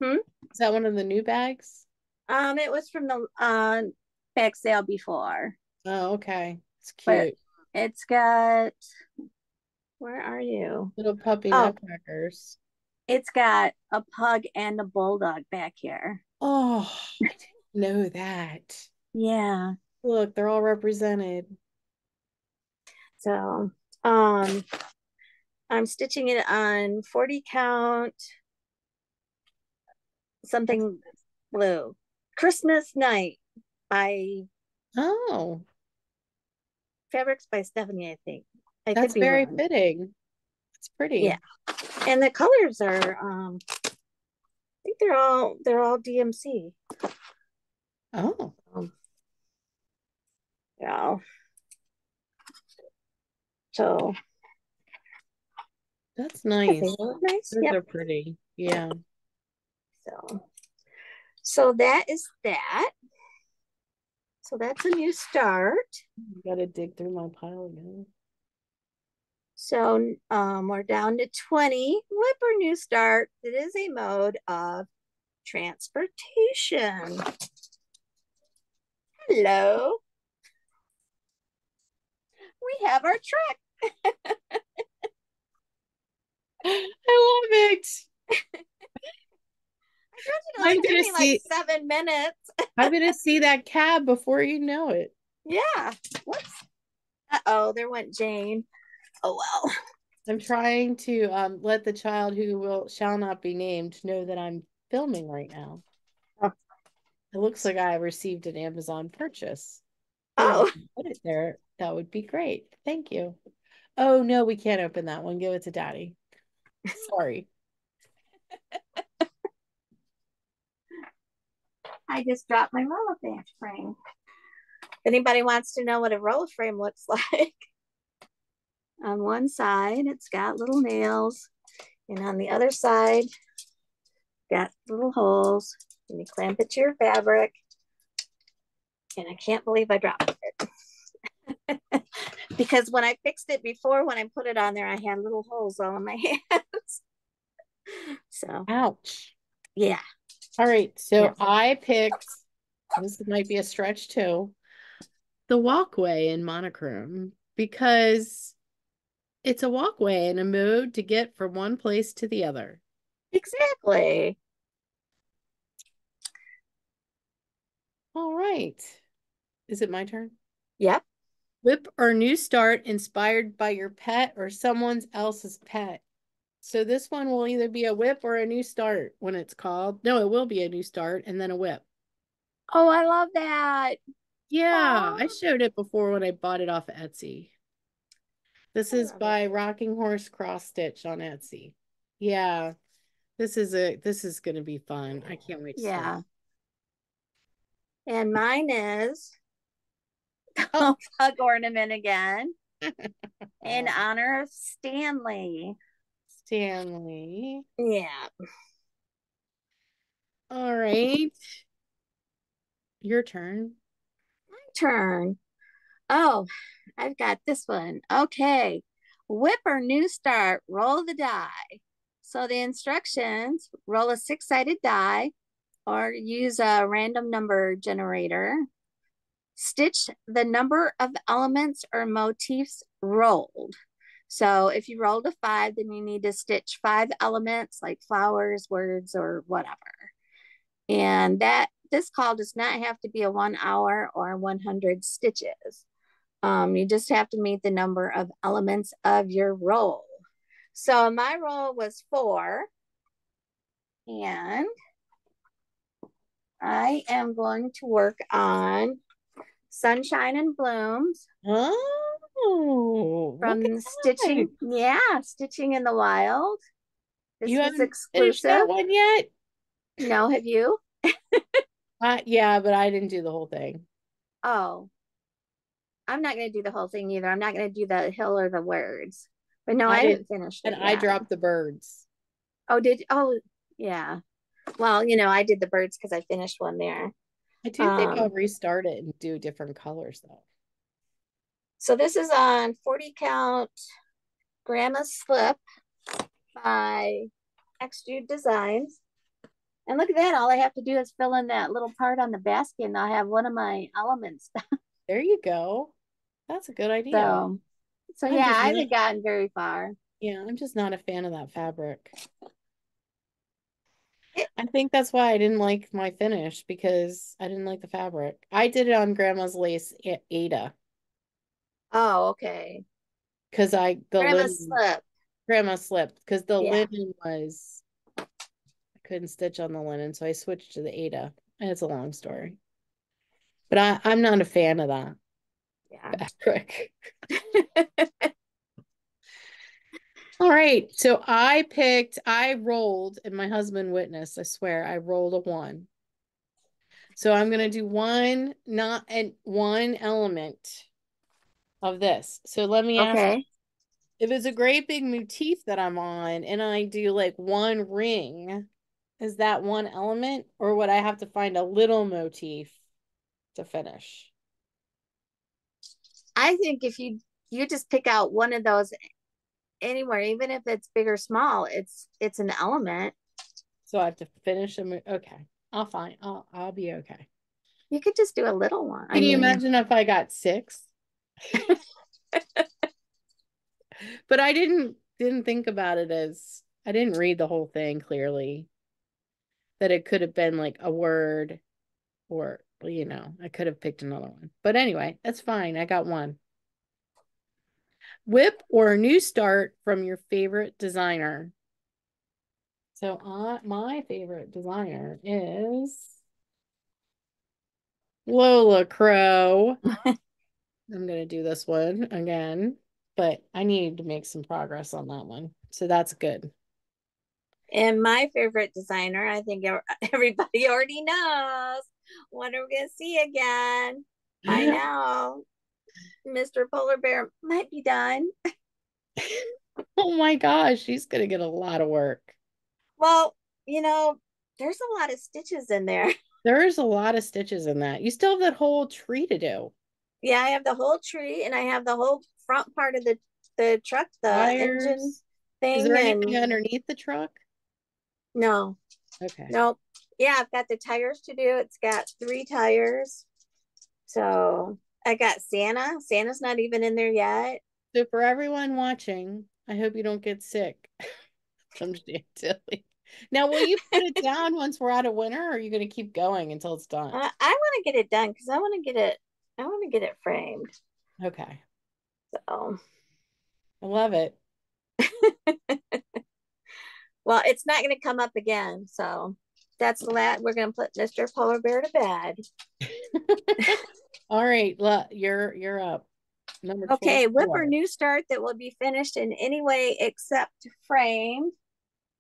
hmm? Is that one of the new bags? It was from the bag sale before, Oh, okay. It's but cute. it's got. Where are you? Little puppy Oh, nutcrackers. it's got a pug and a bulldog back here. Oh, I didn't know that. Yeah. Look, they're all represented. So, I'm stitching it on 40 count something blue. Christmas Night by Oh, Fabrics by Stephanie, I think. I could that's be very wrong. fitting. It's Yeah. pretty. And the colors are I think they're all DMC. Oh, Yeah. So that's I think nice. it look nice. Those Yep. are pretty. Yeah. So so that is that. So that's a new start. Gotta dig through my pile again. So we're down to 20. Whipper new start. It is a mode of transportation. Hello. We have our truck. I love it. I told you to I'm like give gonna me like see 7 minutes. I'm gonna see that cab before you know it. Yeah. Whoops. Uh-oh, there went Jane. Oh well. I'm trying to let the child who will shall not be named know that I'm filming right now. Oh. It looks like I received an Amazon purchase. Hey, if you Oh. can put it there, that would be great. Thank you. Oh no, we can't open that one. Give it to Daddy. Sorry. I just dropped my roller frame. If anybody wants to know what a roller frame looks like, on one side it's got little nails, and on the other side, got little holes. And you clamp it to your fabric. And I can't believe I dropped it. Because when I fixed it before, when I put it on there, I had little holes all in my hands. So, Ouch. yeah. All right, Yeah. so I picked, this might be a stretch too, the walkway in monochrome because it's a walkway and a mode to get from one place to the other. Exactly. All right. Is it my turn? Yep. WIP or new start inspired by your pet or someone else's pet. So this one will either be a WIP or a new start when it's called. No, it will be a new start and then a WIP. Oh, I love that. Yeah, I Oh, showed it before when I bought it off Etsy. This I is love it. by Rocking Horse Cross Stitch on Etsy. Yeah, this is gonna be fun. I can't wait to start. Yeah. And mine is Oh, pug ornament again in honor of Stanley. Stanley. Yeah. All right. Your turn. My turn. Oh, I've got this one. Okay. Whip or new start, roll the die. So the instructions, roll a six-sided die or use a random number generator. Stitch the number of elements or motifs rolled. So if you rolled a five, then you need to stitch five elements like flowers, words, or whatever. And that this call does not have to be a 1 hour or 100 stitches. You just have to meet the number of elements of your roll. So my roll was 4, and I am going to work on Sunshine and Blooms Oh, look at from that. Stitching. Yeah, Stitching in the Wild. This You was haven't finished exclusive. that one yet? No, have you? Yeah, but I didn't do the whole thing. Oh, I'm not going to do the whole thing either. I'm not going to do the hill or the words. But no, I I did, haven't finished and it I yet. dropped the birds. Oh, oh, yeah. Well, I did the birds because I finished one there. I do think I'll Um, restart it and do different colors though. so this is on 40 count Grandma's Slip by Extrude Designs. And look at that. All I have to do is fill in that little part on the basket and I'll have one of my elements. There you go. That's a good idea. So, so I'm yeah, just I not, haven't gotten very far. yeah, I'm just not a fan of that fabric. It, I think that's why I didn't like my finish because I didn't like the fabric. I did it on Grandma's lace Ada oh, okay. because the Grandma's linen Slip. Grandma slipped because the Yeah, linen was I couldn't stitch on the linen, so I switched to the Ada. And it's a long story. But I'm not a fan of that yeah. fabric. All right. So I rolled, and my husband witnessed, I swear, I rolled a one. So I'm gonna do one, not and one element of this. So let me ask Okay. if it's a great big motif that I'm on and I do like one ring, is that one element, or would I have to find a little motif to finish? I think if you just pick out one of those anywhere, even if it's big or small, it's an element. So I have to finish a okay. I'll find I'll be okay. You could just do a little one. I Can you mean, imagine if I got six? But I didn't think about it as I didn't read the whole thing clearly. That it could have been like a word or I could have picked another one. But anyway, that's fine. I got one. Whip or a new start from your favorite designer. So my favorite designer is Lola Crow. I'm gonna do this one again, but I need to make some progress on that one. So that's good. and my favorite designer, I think everybody already knows. When are we gonna see again? I know. Mr. Polar Bear might be done. Oh my gosh, she's gonna get a lot of work. Well, you know, there's a lot of stitches in there. There's a lot of stitches in that. You still have that whole tree to do. Yeah, I have the whole tree and I have the whole front part of the truck, the engine Tires. Is thing, there anything and underneath the truck? no, Okay. nope. Yeah, I've got the tires to do. It's got 3 tires. So I got Santa. Santa's not even in there yet. So for everyone watching, I hope you don't get sick. I'm just being silly. Now, will you put it down once we're out of winter, or are you going to keep going until it's done? I want to get it done because I want to get it. I want to get it framed. Okay. So, I love it. well, it's not going to come up again. So that's the last. We're going to put Mr. Polar Bear to bed. All right, you're up. Number Okay, whip or 24. new start that will be finished in any way except framed.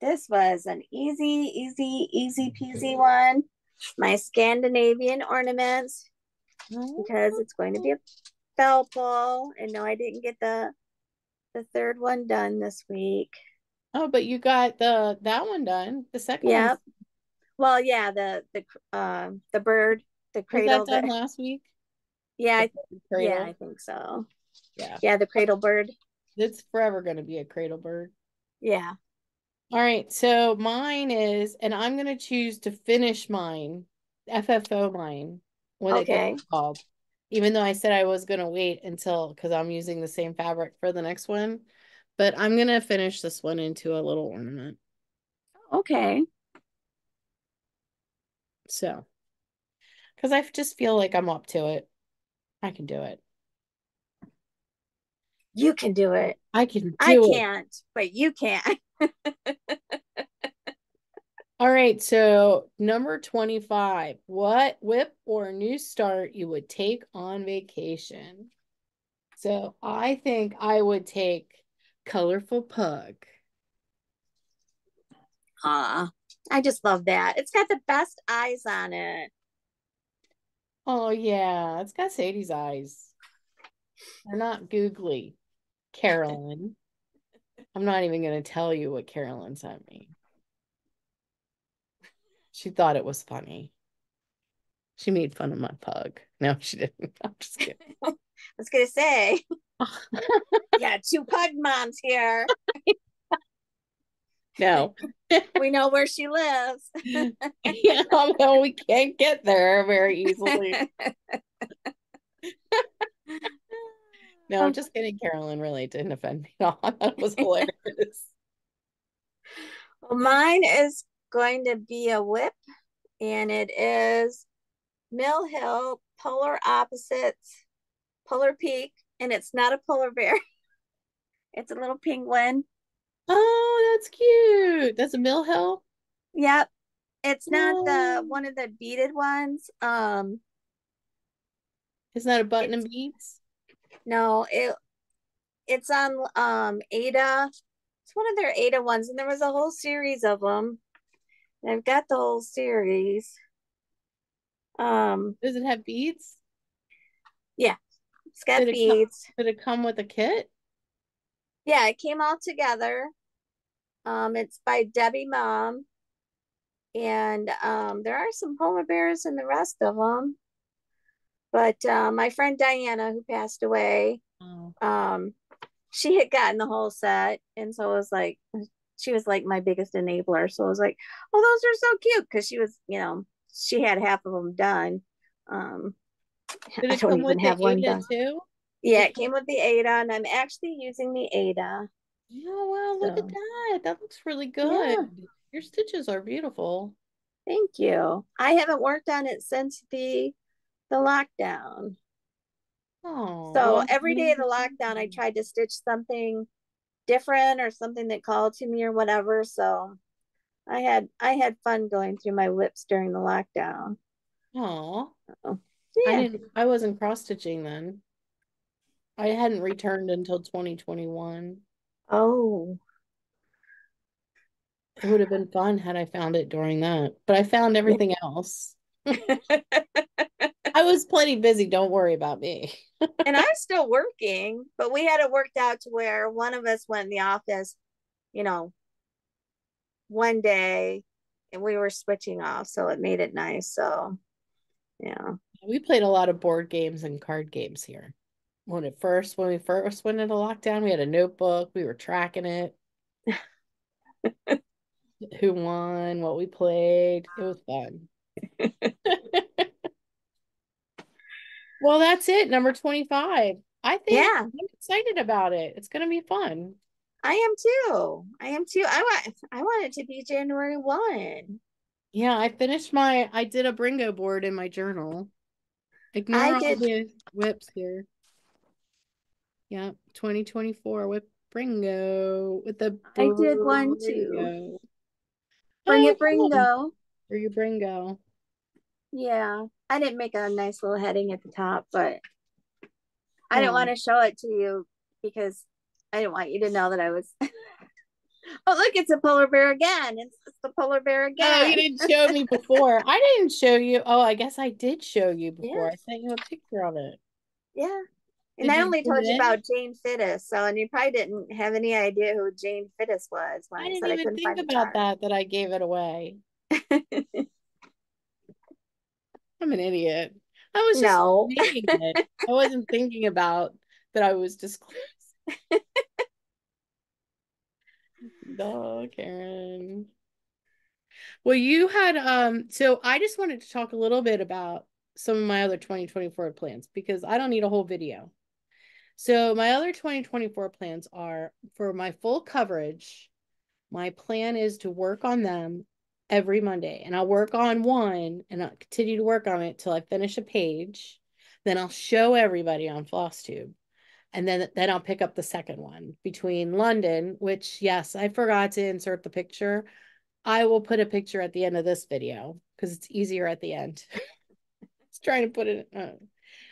This was an easy peasy one. My Scandinavian ornaments because it's going to be a bell pull. And no, I didn't get the third one done this week. Oh, but you got that one done. The second one Yep. Well, yeah, the bird, the was that cradle, done last week? Yeah, The yeah, I cradle. think so. Yeah. Yeah, the cradle bird. It's forever going to be a cradle bird. Yeah. All right, so mine is, and I'm going to choose to finish mine, FFO mine, when it gets Okay. called. Even though I said I was going to wait until, because I'm using the same fabric for the next one. But I'm going to finish this one into a little ornament. Okay. So, because I just feel like I'm up to it. I can do it. You can do it. I can I do it. can't, but you can. All right, so number 25. What whip or new start you would take on vacation? So I think I would take Colorful Pug. I just love that. It's got the best eyes on it. Oh yeah, it's got Sadie's eyes. They're not googly. Carolyn. I'm not even going to tell you what Carolyn sent me. She thought it was funny. She made fun of my pug. No, she didn't. I'm just kidding. I was gonna say, yeah, two pug moms here. No. We know where she lives. Yeah, well, we can't get there very easily. No, just kidding. Carolyn really didn't offend me at all. I thought it was hilarious. Well, mine is going to be a whip, and it is Mill Hill Polar Opposites Polar Peak, and it's not a polar bear. It's a little penguin. Oh, that's cute. That's a Mill Hill. Yep. It's not the Oh, one of the beaded ones. isn't that a button and It's beads? no, it's on Ada. It's one of their Ada ones, and there was a whole series of them. And I've got the whole series. Um, Does it have beads? yeah, it's got Did it come, beads. did it come with a kit? Yeah, it came all together. It's by Debbie Mom, and there are some polar bears in the rest of them. But my friend Diana, who passed away, Oh, um, she had gotten the whole set, and so it was like she was like my biggest enabler. So I was like, "Oh, those are so cute," because she was, she had half of them done. Um, did I it don't come even with the have one Ada done. too? Yeah, It it came. came with the Ada, and I'm actually using the Ada. Oh, wow, look at So that. That looks really good. yeah, Your stitches are beautiful. thank you. I haven't worked on it since the lockdown. Oh, So well, every day of the maybe lockdown, I tried to stitch something different or something that called to me or whatever. So I had fun going through my whips during the lockdown. oh, So, yeah. I wasn't cross stitching then. I hadn't returned until 2021. Oh. It would have been fun had I found it during that, but I found Yeah. everything else. I was plenty busy. Don't worry about me. And I'm still working, but we had it worked out to where one of us went in the office, you know, one day and we were switching off. So it made it nice. So, yeah. We played a lot of board games and card games here. When we first went into lockdown, we had a notebook. We were tracking it, who won, what we played. It was fun. Well, that's it. Number 25. I think Yeah, I'm excited about it. It's going to be fun. I am too. I am too. I want it to be January 1. Yeah, I did a Bringo board in my journal. I Ignore all did the whips here. Yeah, 2024 with Bringo with the I did one too. Bringo. Bring Oh, it, fun. Bringo. For your Bringo. Yeah. I didn't make a nice little heading at the top, but I didn't want Oh. to show it to you because I didn't want you to know that I was. Oh, look, it's a polar bear again. It's the polar bear Oh, you again. didn't show me before. I didn't show you. Oh, I guess I did show you Yeah, before. I sent you a picture of it. yeah. And Did I you only zoom told you in? about Jane Fittis. So, and you probably didn't have any idea who Jane Fittis was when I I didn't said I even couldn't think find the about charm. that I gave it away. I'm an idiot. I was just No. making it. I wasn't thinking about that I was disclosing. Duh, Karen. Well, you had so I just wanted to talk a little bit about some of my other 2024 plans because I don't need a whole video. So my other 2024 plans are for my full coverage. My plan is to work on them every Monday, and I'll work on one and I'll continue to work on it till I finish a page. Then I'll show everybody on FlossTube. And then I'll pick up the second one between London, which yes, I forgot to insert the picture. I will put a picture at the end of this video because it's easier at the end. It's trying to put it.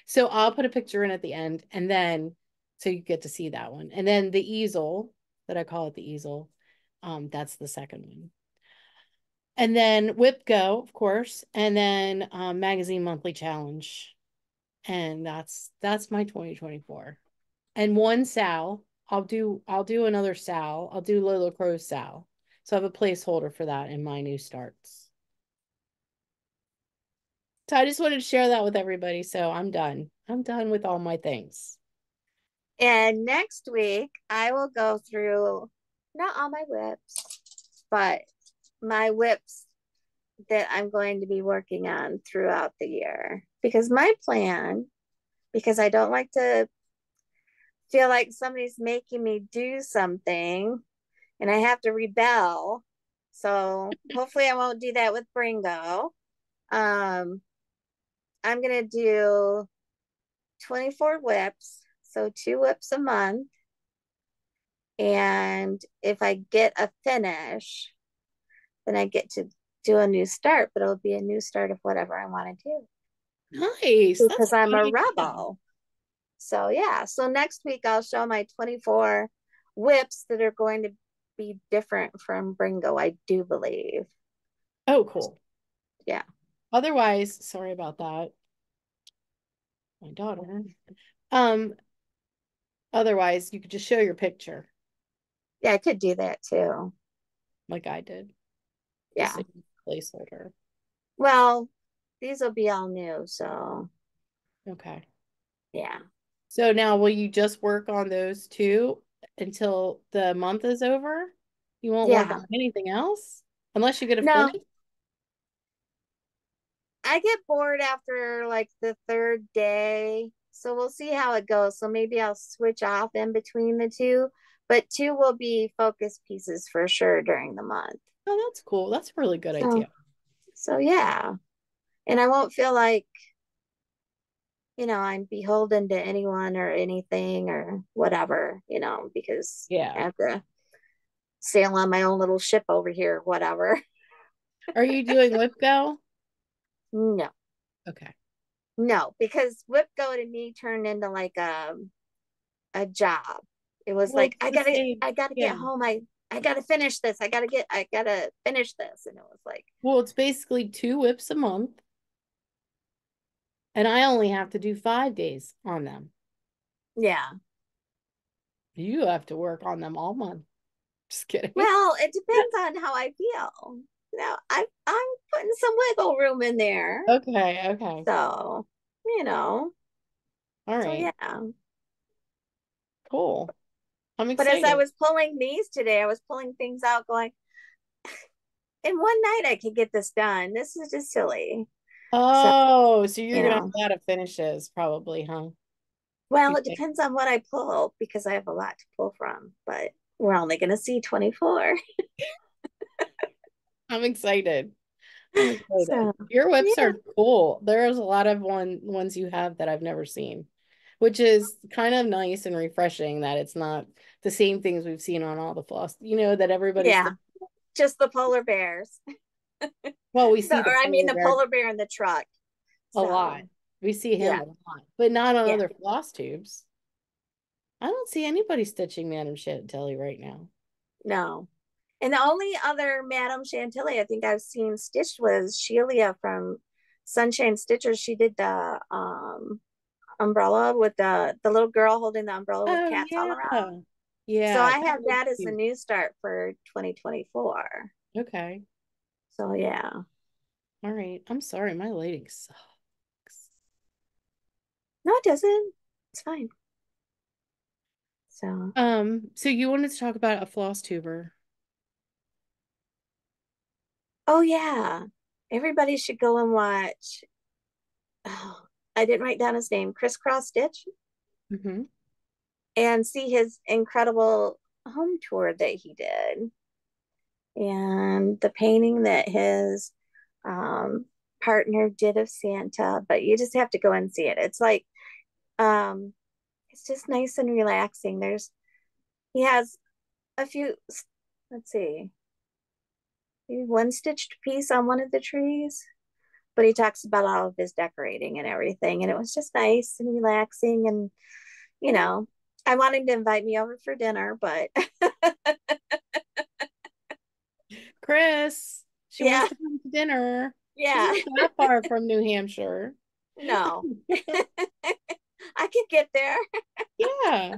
So I'll put a picture in at the end, and then so you get to see that one. And then the easel that I call it the easel, that's the second one. And then WIPGO, of course, and then magazine monthly challenge, and that's my 2024. And one Sal, I'll do another Sal. I'll do Lolo Crow Sal. So I have a placeholder for that in my new starts. So I just wanted to share that with everybody. So I'm done. I'm done with all my things. And next week, I will go through not all my whips, but my whips that I'm going to be working on throughout the year. Because my plan, because I don't like to feel like somebody's making me do something and I have to rebel. So hopefully I won't do that with BRRINGO. Um, I'm going to do 24 whips, so 2 whips a month. And if I get a finish, then I get to do a new start, but it'll be a new start of whatever I want to do Nice. That's because a I'm good a idea. rebel. So, yeah. So, next week I'll show my 24 whips that are going to be different from BRRINGO, I do believe. Oh, cool. Yeah. Otherwise, sorry about that. My daughter. Um, otherwise you could just show your picture Yeah, I could do that too. like I did. Just Yeah. a placeholder. Well, these will be all new. So, Okay. yeah. So now will you just work on those two until the month is over? You won't work Yeah. on anything else unless you get a No, finish? I get bored after like the third day. So we'll see how it goes. So maybe I'll switch off in between the two, but two will be focus pieces for sure during the month. Oh, that's cool. That's a really good So, idea. so yeah. And I won't feel like, I'm beholden to anyone or anything or whatever, because I Yeah. have to sail on my own little ship over here, whatever. Are you doing WIPGO? No, Okay. no, because Whip Go to me turned into like a job. It was Well, like it's the same. I gotta Yeah. get home. I gotta finish this. I gotta finish this. And it was like, Well, it's basically 2 whips a month, and I only have to do 5 days on them. yeah. You have to work on them all month. Just kidding. Well, it depends on how I feel. I'm putting some wiggle room in there. Okay, okay. So, you know, All so right. yeah. Cool. I'm But as I excited. was pulling these today, I was pulling things out going, in one night I could get this done. This is just silly. So, Oh, so you're you gonna have know, a lot of finishes probably, huh? well, You it think? depends on what I pull because I have a lot to pull from, but we're only going to see 24. I'm excited. I'm excited. So, Your whips yeah, are cool. There's a lot of ones you have that I've never seen, which is kind of nice and refreshing that it's not the same things we've seen on all the floss, that everybody's yeah, just the polar bears. well, we see the Or I mean, polar the bear polar bear in the truck. a lot. So, We see him yeah, a lot, but not on yeah, other floss tubes. I don't see anybody stitching Madam Chantilly right now. no. And the only other Madame Chantilly I think I've seen stitched was Sheila from Sunshine Stitchers. She did the umbrella with the little girl holding the umbrella with Oh cats all around. yeah. So Yeah, I that have looks that as a cute. new start for 2024. Okay. So yeah. All right. I'm sorry, my lighting sucks. it doesn't. It's fine. So, So you wanted to talk about a floss tuber. oh yeah, everybody should go and watch. Oh, I didn't write down his name, Crisscross Stitch, Mm-hmm. and see his incredible home tour that he did, and the painting that his um, partner did of Santa. But you just have to go and see it. It's like um, it's just nice and relaxing. He has a few. Let's see, maybe one stitched piece on one of the trees, but he talks about all of his decorating and everything. And it was just nice and relaxing. And, you know, I want him to invite me over for dinner, but Chris, she wants yeah, to come to dinner. She's yeah, not that far from New Hampshire. no, I can get there. Yeah.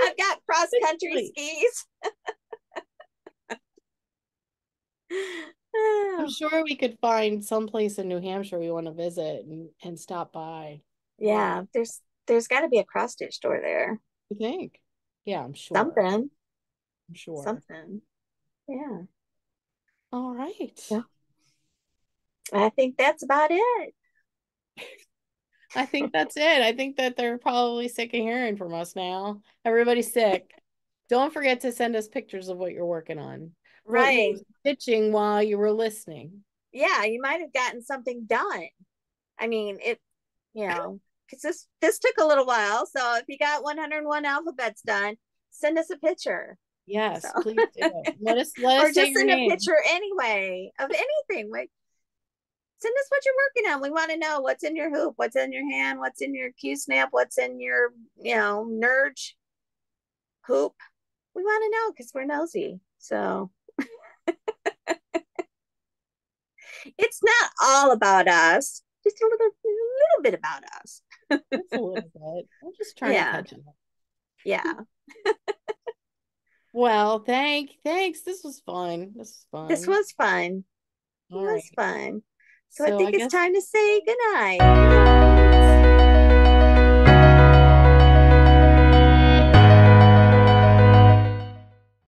I've got cross Good country place. skis. I'm sure we could find some place in New Hampshire we want to visit and stop by. Yeah, there's got to be a cross stitch store there. You think? Yeah, I'm sure. Something, I'm sure. something. Yeah. All right. Yeah. I think that's about it. I think that's it. I think that they're probably sick of hearing from us now. Everybody's sick. Don't forget to send us pictures of what you're working on, what you were Right. stitching while you were listening. Yeah, you might have gotten something done. I mean, because this took a little while. So if you got 101 alphabets done, send us a picture. So Yes, please do. Let or us say just your send a name. picture anyway of anything. Like, send us what you're working on. We want to know what's in your hoop, what's in your hand, what's in your Q snap, what's in your Nurge hoop. We want to know because we're nosy. So it's not all about us, just a little bit about us. Just a little bit. I'm just trying to Yeah, catch up. yeah. Well, thanks. This was fun. This was This fun. was fun. It All was right. fun. So I So think I it's guess time to say goodnight. Good night.